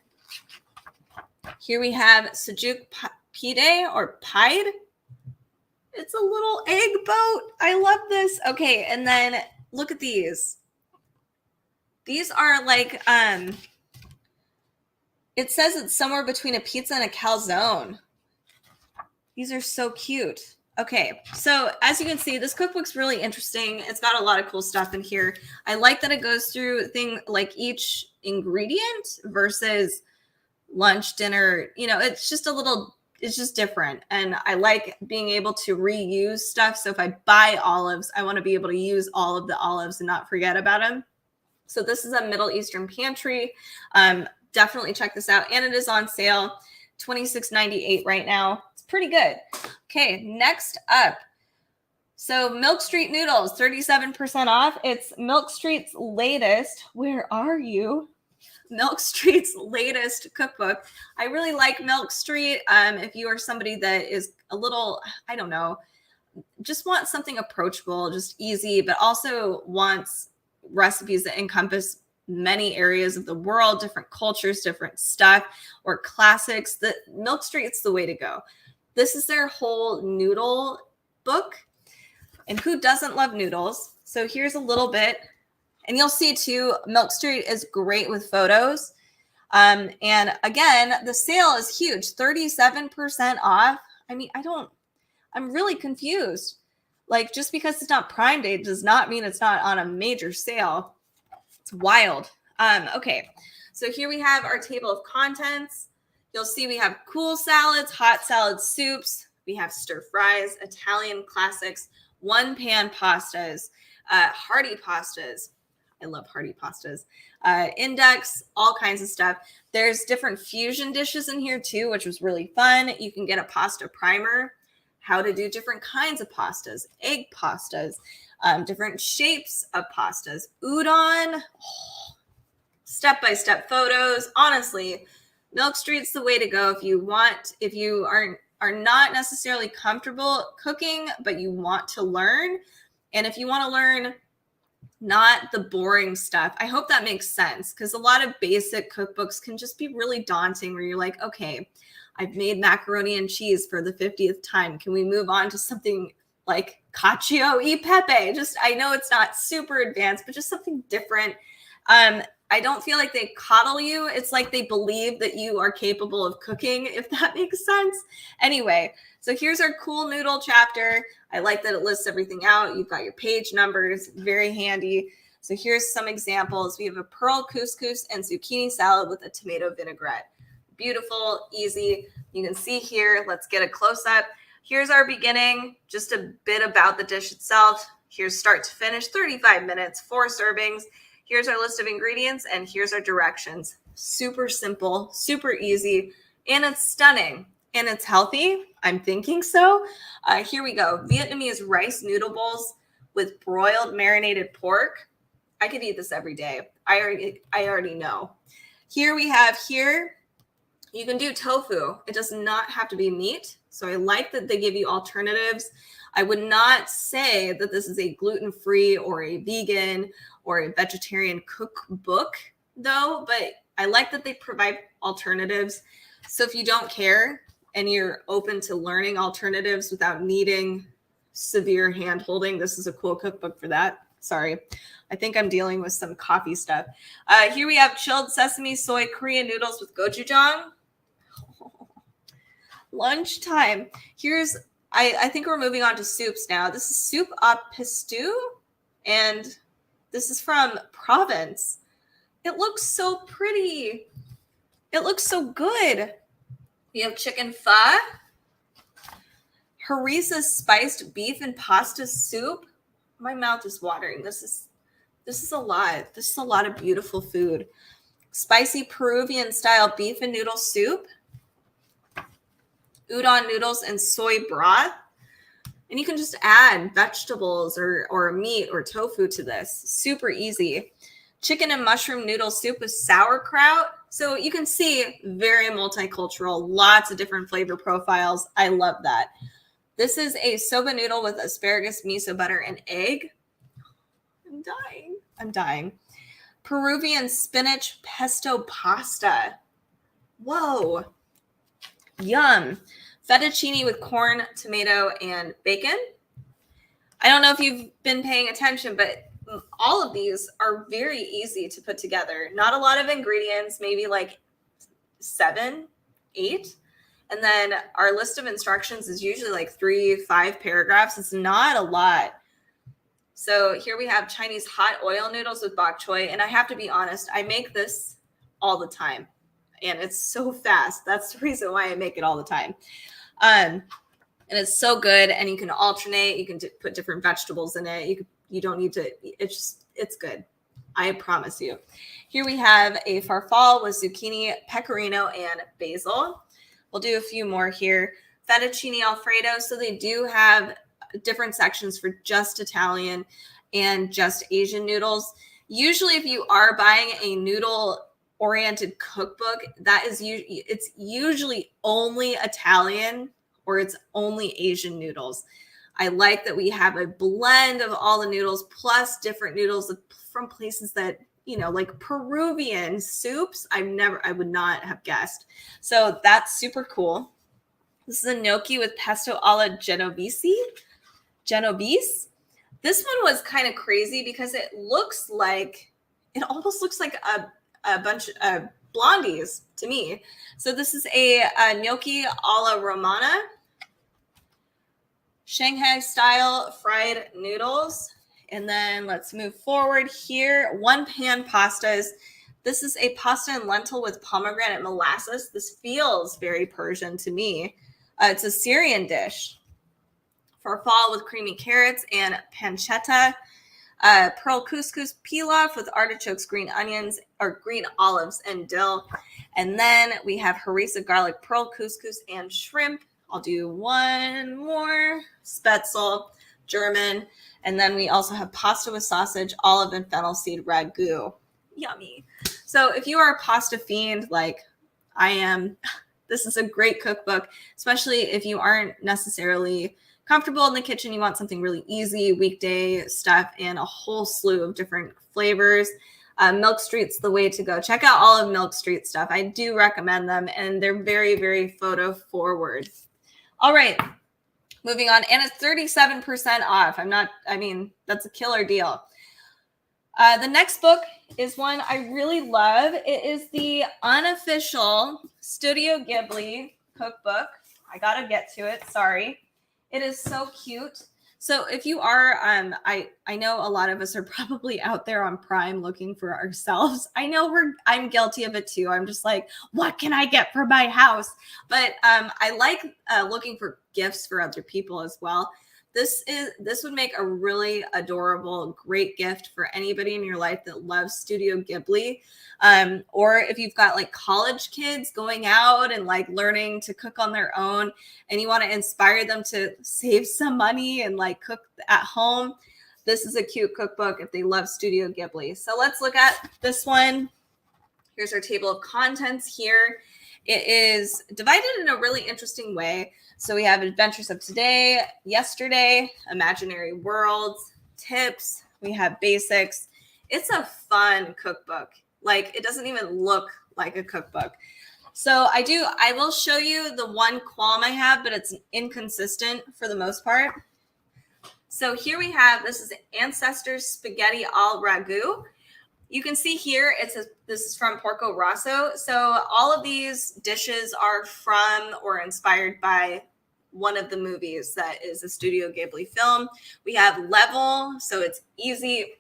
here we have sujuk pide or pied. It's a little egg boat. I love this. Okay, and then look at these. These are like, it says it's somewhere between a pizza and a calzone. These are so cute. Okay, so as you can see, this cookbook's really interesting. It's got a lot of cool stuff in here. I like that it goes through like each ingredient versus lunch, dinner. You know, it's just different. And I like being able to reuse stuff. So if I buy olives, I want to be able to use all of the olives and not forget about them. So this is a Middle Eastern pantry. Definitely check this out. And it is on sale, $26.98 right now. It's pretty good. Okay, next up. So Milk Street noodles, 37% off. It's Milk Street's latest. Where are you? Milk Street's latest cookbook. I really like Milk Street. If you are somebody that is a little, I don't know, just wants something approachable, just easy, but also wants recipes that encompass many areas of the world, different cultures, different stuff, or classics, the Milk Street's the way to go. This is their whole noodle book. And who doesn't love noodles? So here's a little bit. And you'll see too, Milk Street is great with photos. And again, the sale is huge, 37% off. I mean, I'm really confused. Like, just because it's not Prime Day does not mean it's not on a major sale. It's wild. Okay, so here we have our table of contents. You'll see we have cool salads, hot salad soups. We have stir fries, Italian classics, one pan pastas, hearty pastas. I love hearty pastas. Index, all kinds of stuff. There's different fusion dishes in here too, which was really fun. You can get a pasta primer, how to do different kinds of pastas, egg pastas, different shapes of pastas, udon, step-by-step photos. Honestly, Milk Street's the way to go if you are not necessarily comfortable cooking, but you want to learn. And if you want to learn not the boring stuff, I hope that makes sense, because a lot of basic cookbooks can just be really daunting where you're like, okay, I've made macaroni and cheese for the 50th time. Can we move on to something like cacio e pepe? I know it's not super advanced, but just something different. I don't feel like they coddle you. It's like they believe that you are capable of cooking, if that makes sense. Anyway, so here's our cool noodle chapter. I like that it lists everything out. You've got your page numbers, very handy. So here's some examples. We have a pearl couscous and zucchini salad with a tomato vinaigrette. Beautiful, easy. You can see here, let's get a close up. Here's our beginning, just a bit about the dish itself. Here's start to finish, 35 minutes, 4 servings. Here's our list of ingredients, and here's our directions. Super simple, super easy, and it's stunning. And it's healthy. I'm thinking so. Here we go. Vietnamese rice noodle bowls with broiled marinated pork. I could eat this every day. I already know. Here we have you can do tofu. It does not have to be meat. So I like that they give you alternatives. I would not say that this is a gluten-free or a vegan or a vegetarian cookbook, though, but I like that they provide alternatives. So if you don't care and you're open to learning alternatives without needing severe hand-holding, this is a cool cookbook for that. Sorry, I think I'm dealing with some coffee stuff. Here we have chilled sesame soy Korean noodles with gochujang. Lunchtime. I think we're moving on to soups now. This is soup au pistou, and this is from Provence. It looks so pretty. It looks so good. We have chicken pho, harissa spiced beef and pasta soup. My mouth is watering. This is a lot. This is a lot of beautiful food. Spicy Peruvian style beef and noodle soup, udon noodles and soy broth. And you can just add vegetables or meat or tofu to this. Super easy. Chicken and mushroom noodle soup with sauerkraut. So you can see very multicultural, lots of different flavor profiles. I love that. This is a soba noodle with asparagus, miso butter, and egg. I'm dying. Peruvian spinach pesto pasta. Whoa. Yum. Fettuccine with corn, tomato, and bacon. I don't know if you've been paying attention, but all of these are very easy to put together. Not a lot of ingredients, maybe like 7, 8. And then our list of instructions is usually like 3-5 paragraphs. It's not a lot. So here we have Chinese hot oil noodles with bok choy. And I have to be honest, I make this all the time. And it's so fast. That's the reason why I make it all the time. And it's so good. And you can alternate. You can put different vegetables in it. You don't need to. It's good. I promise you. Here we have a farfalle with zucchini, pecorino, and basil. We'll do a few more here. fettuccine Alfredo. So they do have different sections for just Italian and just Asian noodles. Usually if you are buying a noodle oriented cookbook, it's usually only Italian or it's only Asian noodles. I like that we have a blend of all the noodles plus different noodles from places that, like Peruvian soups. I would not have guessed. So that's super cool. This is a gnocchi with pesto alla Genovese. This one was kind of crazy because it almost looks like a bunch of blondies to me. So this is a gnocchi alla Romana, Shanghai style fried noodles. And then let's move forward here. One pan pastas. This is a pasta and lentil with pomegranate molasses. This feels very Persian to me. It's a Syrian dish for fall with creamy carrots and pancetta. Pearl couscous pilaf with artichokes, green onions, or green olives and dill. And then we have harissa garlic pearl couscous and shrimp. I'll do one more. Spätzle, German. And then we also have pasta with sausage, olive and fennel seed ragu. Yummy. So if you are a pasta fiend like I am, this is a great cookbook, especially if you aren't necessarily comfortable in the kitchen. You want something really easy, weekday stuff, and a whole slew of different flavors. Milk Street's the way to go. Check out all of Milk Street stuff. I do recommend them, and they're very, very photo forward. All right, moving on. And it's 37% off. That's a killer deal. The next book is one I really love. It is the unofficial Studio Ghibli cookbook. I got to get to it. Sorry. It is so cute. So if you are, I know a lot of us are probably out there on Prime looking for ourselves. I know I'm guilty of it too. I'm just like, what can I get for my house? But I like looking for gifts for other people as well. This would make a really adorable, great gift for anybody in your life that loves Studio Ghibli. Or if you've got like college kids going out and like learning to cook on their own and you want to inspire them to save some money and like cook at home, this is a cute cookbook if they love Studio Ghibli. So let's look at this one. Here's our table of contents here. It is divided in a really interesting way. So we have Adventures of Today, Yesterday, Imaginary Worlds, Tips. We have Basics. It's a fun cookbook. Like, it doesn't even look like a cookbook. So I will show you the one qualm I have, but it's inconsistent for the most part. So here we have, this is Ancestors Spaghetti al Ragu. You can see here, this is from Porco Rosso. So all of these dishes are from or inspired by one of the movies that is a Studio Ghibli film. We have Level, so it's easy.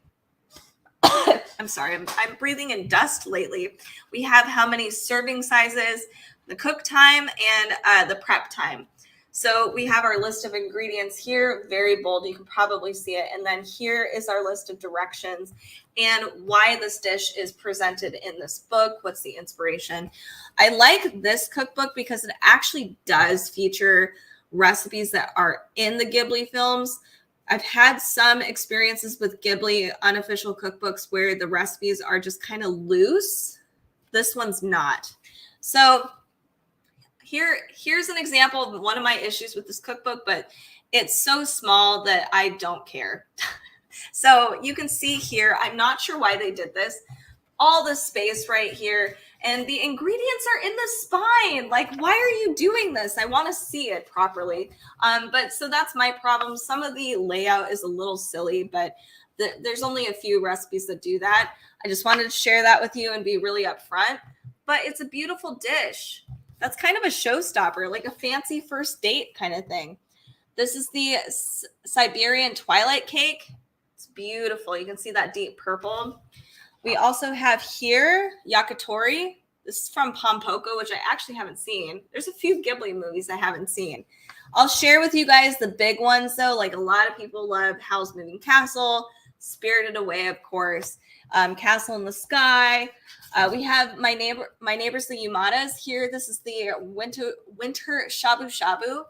I'm sorry, I'm breathing in dust lately. We have how many serving sizes, the cook time, and the prep time. So we have our list of ingredients here, very bold. You can probably see it. And then here is our list of directions and why this dish is presented in this book. What's the inspiration? I like this cookbook because it actually does feature recipes that are in the Ghibli films. I've had some experiences with Ghibli unofficial cookbooks where the recipes are just kind of loose. This one's not. So here's an example of one of my issues with this cookbook, but it's so small that I don't care. So you can see here, I'm not sure why they did this. All the space right here, and the ingredients are in the spine. Like, why are you doing this? I want to see it properly. But so that's my problem. Some of the layout is a little silly, but there's only a few recipes that do that. I just wanted to share that with you and be really upfront. But it's a beautiful dish. That's kind of a showstopper, like a fancy first date kind of thing. This is the Siberian Twilight Cake. It's beautiful. You can see that deep purple. We also have here Yakitori. This is from Pompoko, which I actually haven't seen. There's a few Ghibli movies I haven't seen. I'll share with you guys the big ones, though. Like, a lot of people love Howl's Moving Castle, Spirited Away, of course. Castle in the Sky. We have my neighbors, the Yamadas here. This is the winter shabu shabu,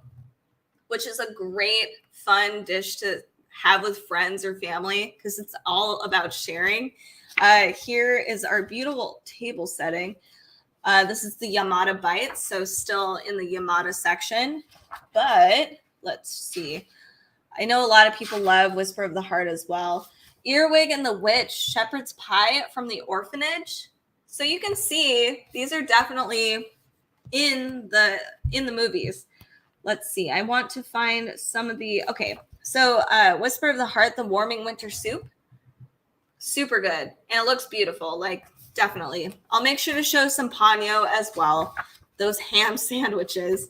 which is a great fun dish to have with friends or family because it's all about sharing. Here is our beautiful table setting. This is the Yamada Bites, so still in the Yamada section. But let's see. I know a lot of people love Whisper of the Heart as well. Earwig and the Witch, Shepherd's Pie from the Orphanage. So you can see these are definitely in the movies. Let's see. I want to find some of the, okay. So Whisper of the Heart, the Warming Winter Soup. Super good. And it looks beautiful. Like, definitely. I'll make sure to show some paño as well. Those ham sandwiches.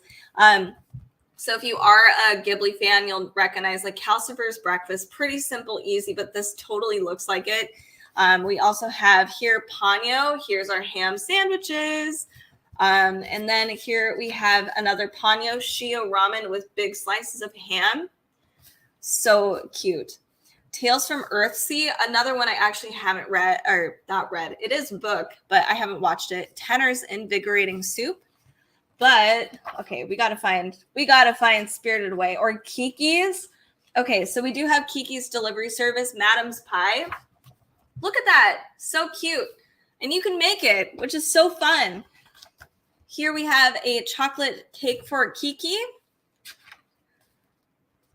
So if you are a Ghibli fan, you'll recognize like Calcifer's Breakfast. Pretty simple, easy, but this totally looks like it. We also have here paño. Here's our ham sandwiches. And then here we have another paño shio ramen with big slices of ham. So cute. Tales from Earthsea, another one I actually haven't read, or not read. It is a book, but I haven't watched it. Tenner's Invigorating Soup. But okay, we gotta find Spirited Away or Kiki's. Okay, so we do have Kiki's delivery service, Madam's Pie. Look at that, so cute, and you can make it, which is so fun. Here we have a chocolate cake for Kiki.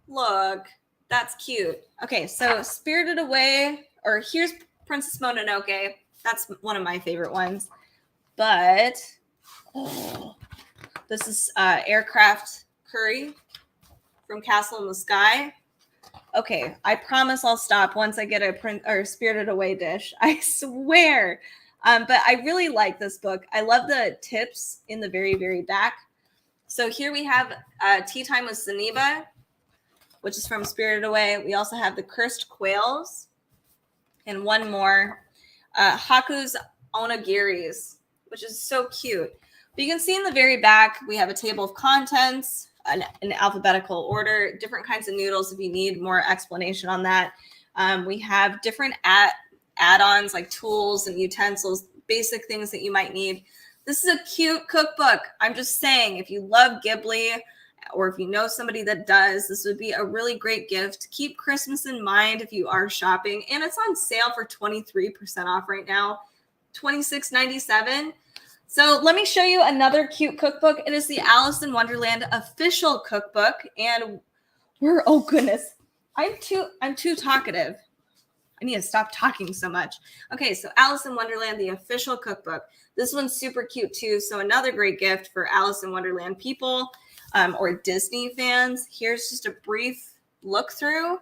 Look, that's cute. Okay, so Spirited Away, or here's Princess Mononoke. That's one of my favorite ones. But this is aircraft curry from Castle in the Sky. Okay, I promise I'll stop once I get a Spirited Away dish. I swear. But I really like this book. I love the tips in the very, very back. So here we have Tea Time with Zeniba, which is from Spirited Away. We also have the Cursed Quails. And one more, Haku's Onagiris, which is so cute. But you can see in the very back, we have a table of contents, in alphabetical order, different kinds of noodles if you need more explanation on that. We have different add-ons like tools and utensils, basic things that you might need. This is a cute cookbook. I'm just saying, if you love Ghibli or if you know somebody that does, this would be a really great gift. Keep Christmas in mind if you are shopping. And it's on sale for 23% off right now, $26.97. So let me show you another cute cookbook. It is the Alice in Wonderland official cookbook. And oh goodness, I'm too talkative. I need to stop talking so much. Okay, so Alice in Wonderland, the official cookbook. This one's super cute too. So another great gift for Alice in Wonderland people or Disney fans. Here's just a brief look through.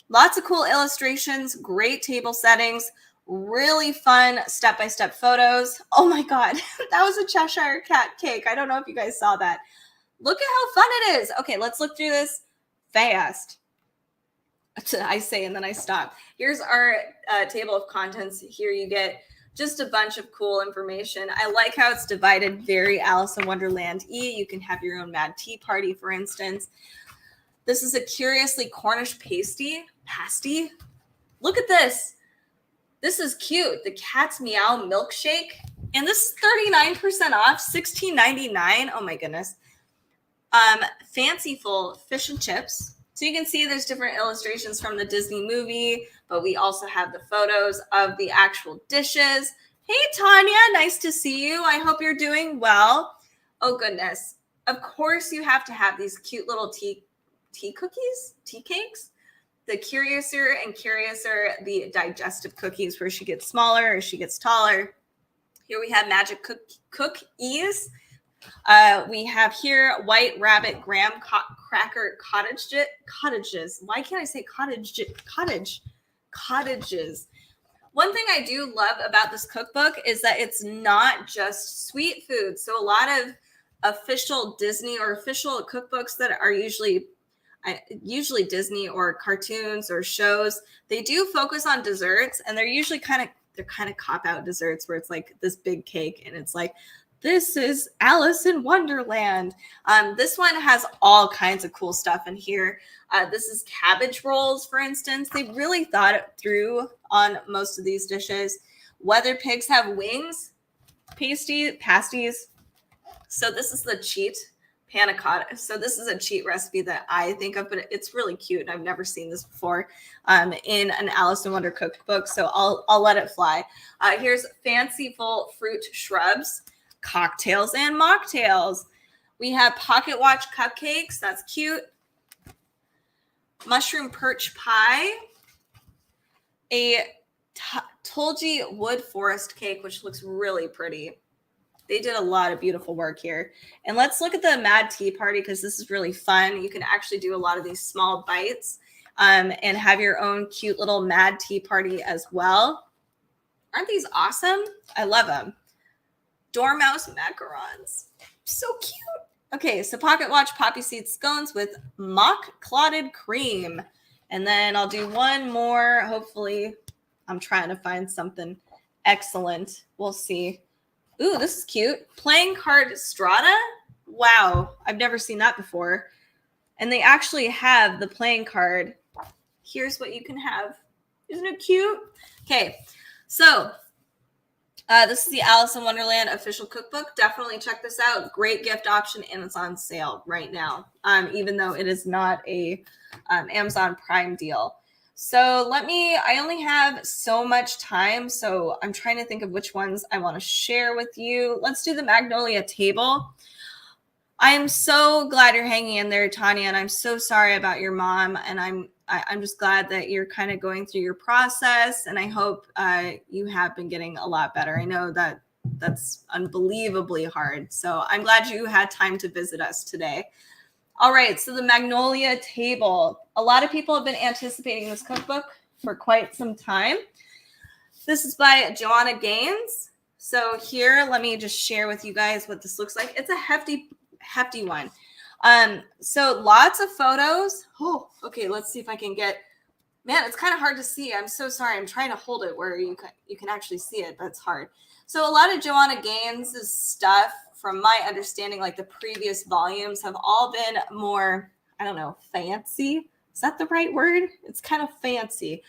Lots of cool illustrations, great table settings, really fun step-by-step photos. Oh my God, that was a Cheshire Cat cake. I don't know if you guys saw that. Look at how fun it is. Okay, let's look through this fast. I say and then I stop. Here's our table of contents. Here you get just a bunch of cool information. I like how it's divided very Alice in Wonderland-y. You can have your own Mad Tea Party, for instance. This is a Curiously Cornish pasty. Look at this. This is cute. The Cat's Meow Milkshake. And this is 39% off, $16.99. Oh my goodness. Fanciful Fish and Chips. So you can see there's different illustrations from the Disney movie, but we also have the photos of the actual dishes. Hey, Tanya, nice to see you. I hope you're doing well. Oh, goodness. Of course, you have to have these cute little tea cakes. The Curiouser and Curiouser, the digestive cookies where she gets smaller or she gets taller. Here we have Magic Cookies. We have here White Rabbit Graham Cracker Cottages. Why can't I say cottages? One thing I do love about this cookbook is that it's not just sweet food. So a lot of official Disney or official cookbooks that are usually Disney or cartoons or shows, they do focus on desserts, and they're usually kind of cop-out desserts where it's like this big cake and it's like This is Alice in Wonderland. This one has all kinds of cool stuff in here. This is cabbage rolls, for instance. They really thought it through on most of these dishes. Whether pigs have wings, pasties. So this is the cheat panna cotta. So this is a cheat recipe that I think of, but it's really cute. I've never seen this before in an Alice in Wonder cookbook, so I'll let it fly. Here's fanciful fruit shrubs, cocktails and mocktails. We have pocket watch cupcakes. That's cute. Mushroom perch pie. A Tolji wood forest cake, which looks really pretty. They did a lot of beautiful work here. And let's look at the Mad Tea Party because this is really fun. You can actually do a lot of these small bites and have your own cute little Mad Tea Party as well. Aren't these awesome? I love them. Dormouse macarons. So cute. Okay, so pocket watch poppy seed scones with mock clotted cream. And then I'll do one more. Hopefully, I'm trying to find something excellent. We'll see. Ooh, this is cute. Playing card strata. Wow, I've never seen that before. And they actually have the playing card. Here's what you can have. Isn't it cute? Okay, so this is the Alice in Wonderland official cookbook. Definitely check this out. Great gift option, and it's on sale right now, even though it is not a Amazon Prime deal. So I only have so much time, so I'm trying to think of which ones I want to share with you. Let's do the Magnolia table. I am so glad you're hanging in there, Tanya, and I'm so sorry about your mom, and I'm just glad that you're kind of going through your process, and I hope you have been getting a lot better. I know that that's unbelievably hard, so I'm glad you had time to visit us today. All right, so the Magnolia table. A lot of people have been anticipating this cookbook for quite some time. This is by Joanna Gaines. So here, let me just share with you guys what this looks like. It's a hefty one. So lots of photos. Oh, okay, let's see if I can get, man, it's kind of hard to see. I'm so sorry. I'm trying to hold it where you can actually see it, but it's hard. So a lot of Joanna Gaines' stuff, from my understanding, like the previous volumes, have all been more, I don't know, fancy. Is that the right word? It's kind of fancy.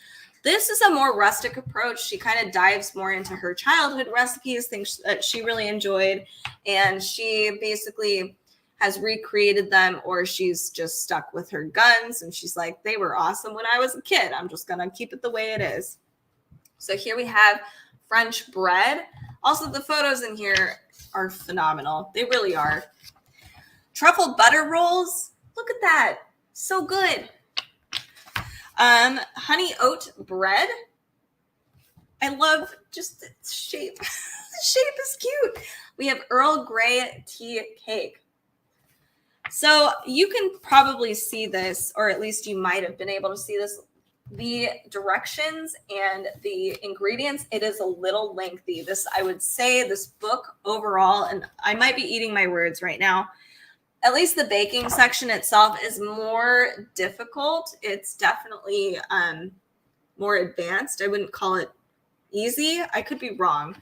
This is a more rustic approach. She kind of dives more into her childhood recipes, things that she really enjoyed, and she basically has recreated them, or she's just stuck with her guns, and she's like, they were awesome when I was a kid. I'm just going to keep it the way it is. So here we have French bread. Also, the photos in here are phenomenal. They really are. Truffle butter rolls. Look at that. So good. Honey oat bread. I love just the shape. The shape is cute. We have Earl Grey tea cake. So you can probably see this, or at least you might have been able to see this. The directions and the ingredients, it is a little lengthy. This, I would say, this book overall, and I might be eating my words right now, at least the baking section itself is more difficult. It's definitely more advanced. I wouldn't call it easy. I could be wrong.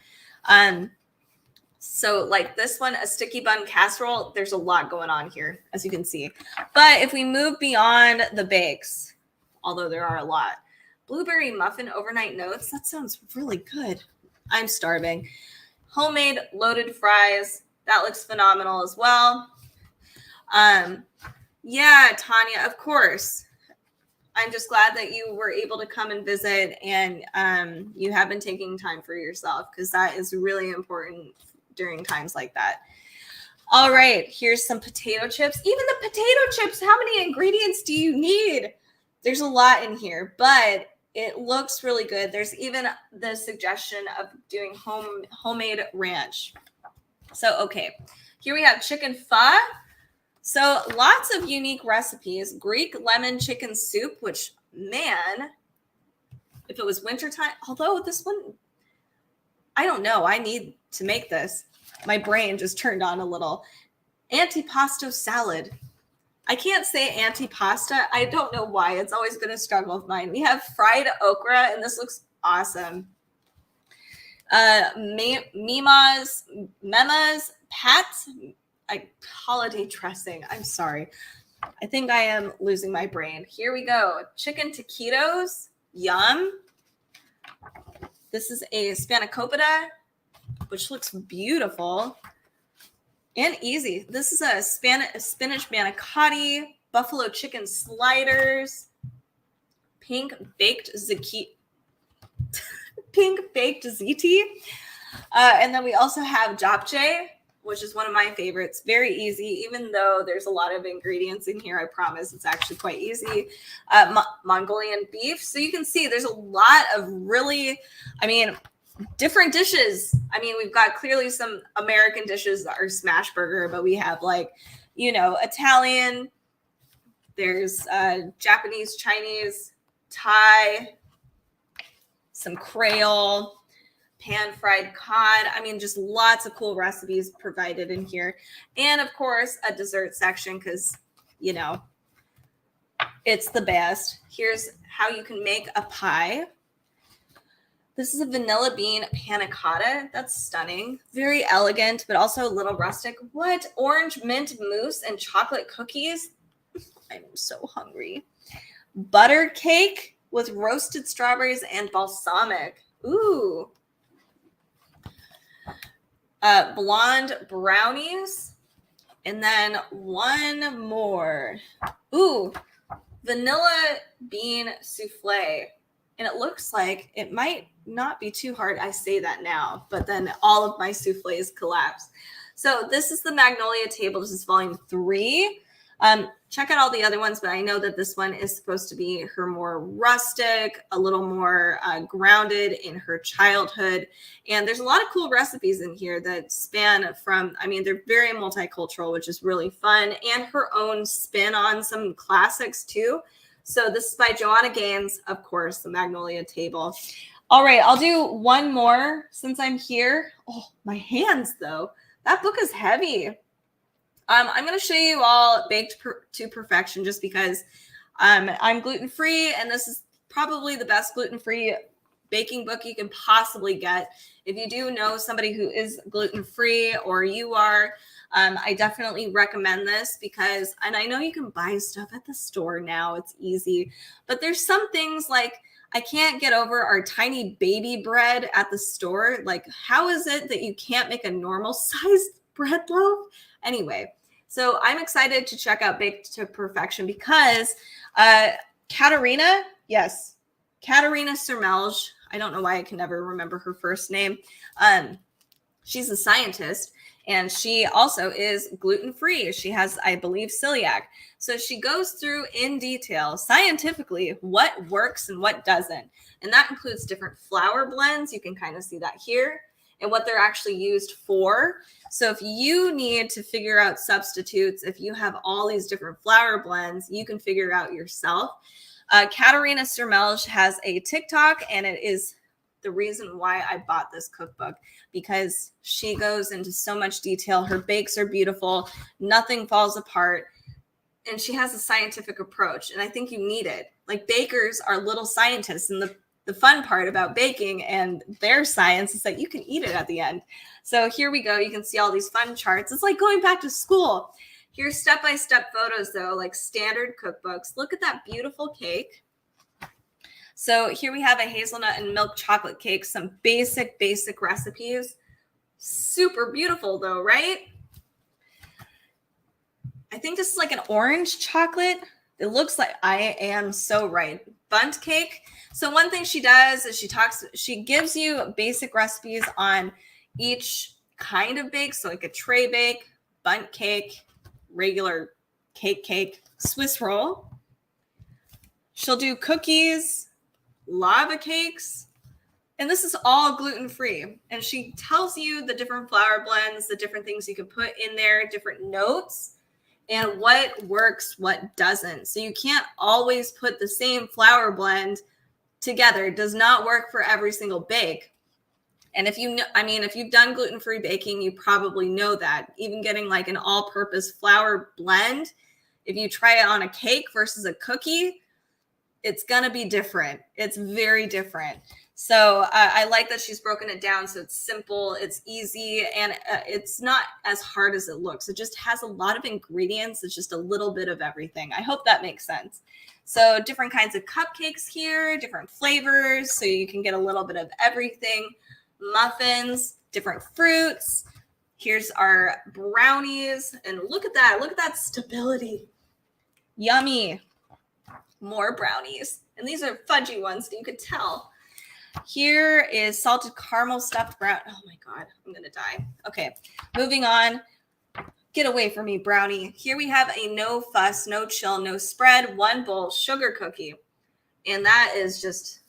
So like this one, a sticky bun casserole, there's a lot going on here, as you can see. But if we move beyond the bakes, although there are a lot, blueberry muffin overnight notes, that sounds really good. I'm starving. Homemade loaded fries, that looks phenomenal as well. Yeah, Tanya, of course. I'm just glad that you were able to come and visit, and you have been taking time for yourself, because that is really important during times like that. All right, here's some potato chips. Even the potato chips, how many ingredients do you need? There's a lot in here, but it looks really good. There's even the suggestion of doing homemade ranch. So, okay, here we have chicken pho. So lots of unique recipes. Greek lemon chicken soup, which, man, if it was wintertime, although this one, I don't know. I need to make this. My brain just turned on a little. Antipasto salad. I can't say antipasta. I don't know why. It's always been a struggle of mine. We have fried okra, and this looks awesome. Mema's Pat's holiday dressing. I'm sorry. I think I am losing my brain. Here we go. Chicken taquitos. Yum. This is a spanakopita, which looks beautiful and easy. This is a spinach manicotti, buffalo chicken sliders, pink baked ziti. And then we also have japchae, which is one of my favorites. Very easy, even though there's a lot of ingredients in here. I promise it's actually quite easy. Mongolian beef. So you can see there's a lot of really, different dishes. We've got clearly some American dishes that are smash burger, but we have Italian. There's Japanese, Chinese, Thai, some Creole, pan-fried cod. Just lots of cool recipes provided in here. And of course, a dessert section because, it's the best. Here's how you can make a pie. This is a vanilla bean panna cotta. That's stunning. Very elegant, but also a little rustic. What? Orange mint mousse and chocolate cookies? I'm so hungry. Butter cake with roasted strawberries and balsamic. Ooh. Blonde brownies. And then one more. Ooh. Vanilla bean souffle. And it looks like it might not be too hard. I say that now, but then all of my souffles collapse. So this is the Magnolia table. This is volume 3. Check out all the other ones, but I know that this one is supposed to be her more rustic, a little more grounded in her childhood. And there's a lot of cool recipes in here that span from, they're very multicultural, which is really fun, and her own spin on some classics too. So this is by Joanna Gaines, of course, the Magnolia table. All right, I'll do one more since I'm here. Oh, my hands, though. That book is heavy. I'm going to show you all Baked to Perfection just because I'm gluten-free, and this is probably the best gluten-free baking book you can possibly get. If you do know somebody who is gluten-free or you are, I definitely recommend this because, and I know you can buy stuff at the store now, it's easy, but there's some things like I can't get over our tiny baby bread at the store. Like, how is it that you can't make a normal sized bread loaf? Anyway, so I'm excited to check out Baked to Perfection because Katerina Sermelj, I don't know why I can never remember her first name. She's a scientist, and she also is gluten-free. She has, I believe, celiac. So she goes through in detail, scientifically, what works and what doesn't. And that includes different flour blends. You can kind of see that here, and what they're actually used for. So if you need to figure out substitutes, if you have all these different flour blends, you can figure out yourself. Katerina Sermelj has a TikTok, and it is the reason why I bought this cookbook because she goes into so much detail. Her bakes are beautiful. Nothing falls apart. And she has a scientific approach, and I think you need it. Like, bakers are little scientists, and the fun part about baking and their science is that you can eat it at the end. So here we go. You can see all these fun charts. It's like going back to school. Here's step-by-step photos, though, like standard cookbooks. Look at that beautiful cake. So here we have a hazelnut and milk chocolate cake, some basic recipes. Super beautiful, though, right? I think this is like an orange chocolate. It looks like, I am so right. Bundt cake. So one thing she does is she gives you basic recipes on each kind of bake. So like a tray bake, bundt cake, regular cake, Swiss roll. She'll do cookies, lava cakes, and this is all gluten-free. And she tells you the different flour blends, the different things you can put in there, different notes, and what works, what doesn't. So you can't always put the same flour blend together. It does not work for every single bake. And if you've done gluten-free baking, you probably know that. Even getting like an all-purpose flour blend, if you try it on a cake versus a cookie, it's going to be different. It's very different. So I like that she's broken it down so it's simple, it's easy, and it's not as hard as it looks. It just has a lot of ingredients. It's just a little bit of everything. I hope that makes sense. So different kinds of cupcakes here, different flavors, so you can get a little bit of everything. Muffins, different fruits. Here's our brownies, and look at that. Look at that stability. Yummy. More brownies. And these are fudgy ones, so you could tell. Here is salted caramel stuffed brown. Oh my God, I'm going to die. Okay, moving on. Get away from me, brownie. Here we have a no fuss, no chill, no spread, 1 bowl sugar cookie. And that is just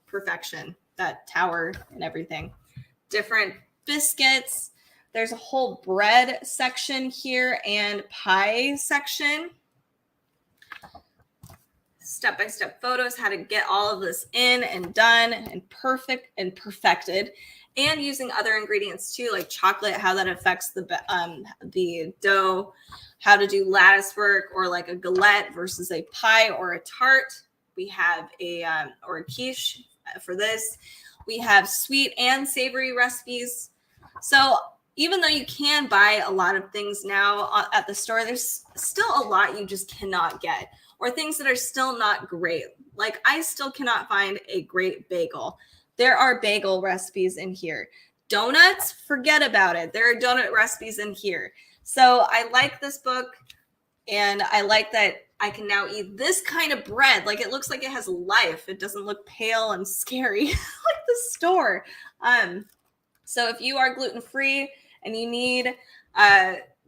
perfection, that tower and everything. Different biscuits. There's a whole bread section here and pie section. Step-by-step photos, how to get all of this in and done and perfect and perfected, and using other ingredients too, like chocolate, how that affects the dough, how to do lattice work or like a galette versus a pie or a tart. We have or a quiche for this. We have sweet and savory recipes. So even though you can buy a lot of things now at the store, there's still a lot you just cannot get, or things that are still not great. Like I still cannot find a great bagel. There are bagel recipes in here. Donuts, forget about it. There are donut recipes in here. So I like this book, and I like that I can now eat this kind of bread. Like it looks like it has life. It doesn't look pale and scary like the store. So if you are gluten-free and you need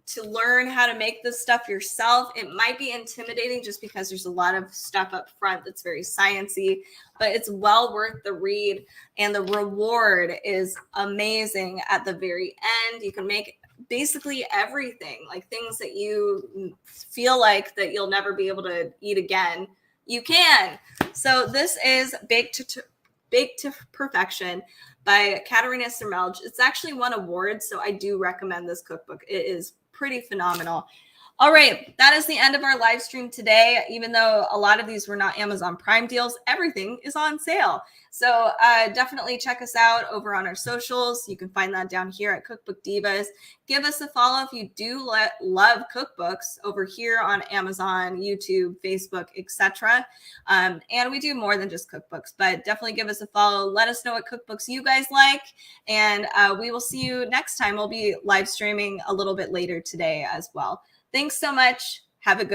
to learn how to make this stuff yourself, it might be intimidating just because there's a lot of stuff up front that's very sciencey, but it's well worth the read, and the reward is amazing at the very end. You can make basically everything, like things that you feel like that you'll never be able to eat again, you can. So this is Baked to Perfection by Katerina Sermelj. It's actually won awards, so I do recommend this cookbook. It is pretty phenomenal. All right, that is the end of our live stream today. Even though a lot of these were not Amazon Prime deals, everything is on sale. So definitely check us out over on our socials. You can find that down here at Cookbook Divas. Give us a follow if you do love cookbooks over here on Amazon, YouTube, Facebook, etc. And we do more than just cookbooks, but definitely give us a follow. Let us know what cookbooks you guys like, and we will see you next time. We'll be live streaming a little bit later today as well. Thanks so much. Have a good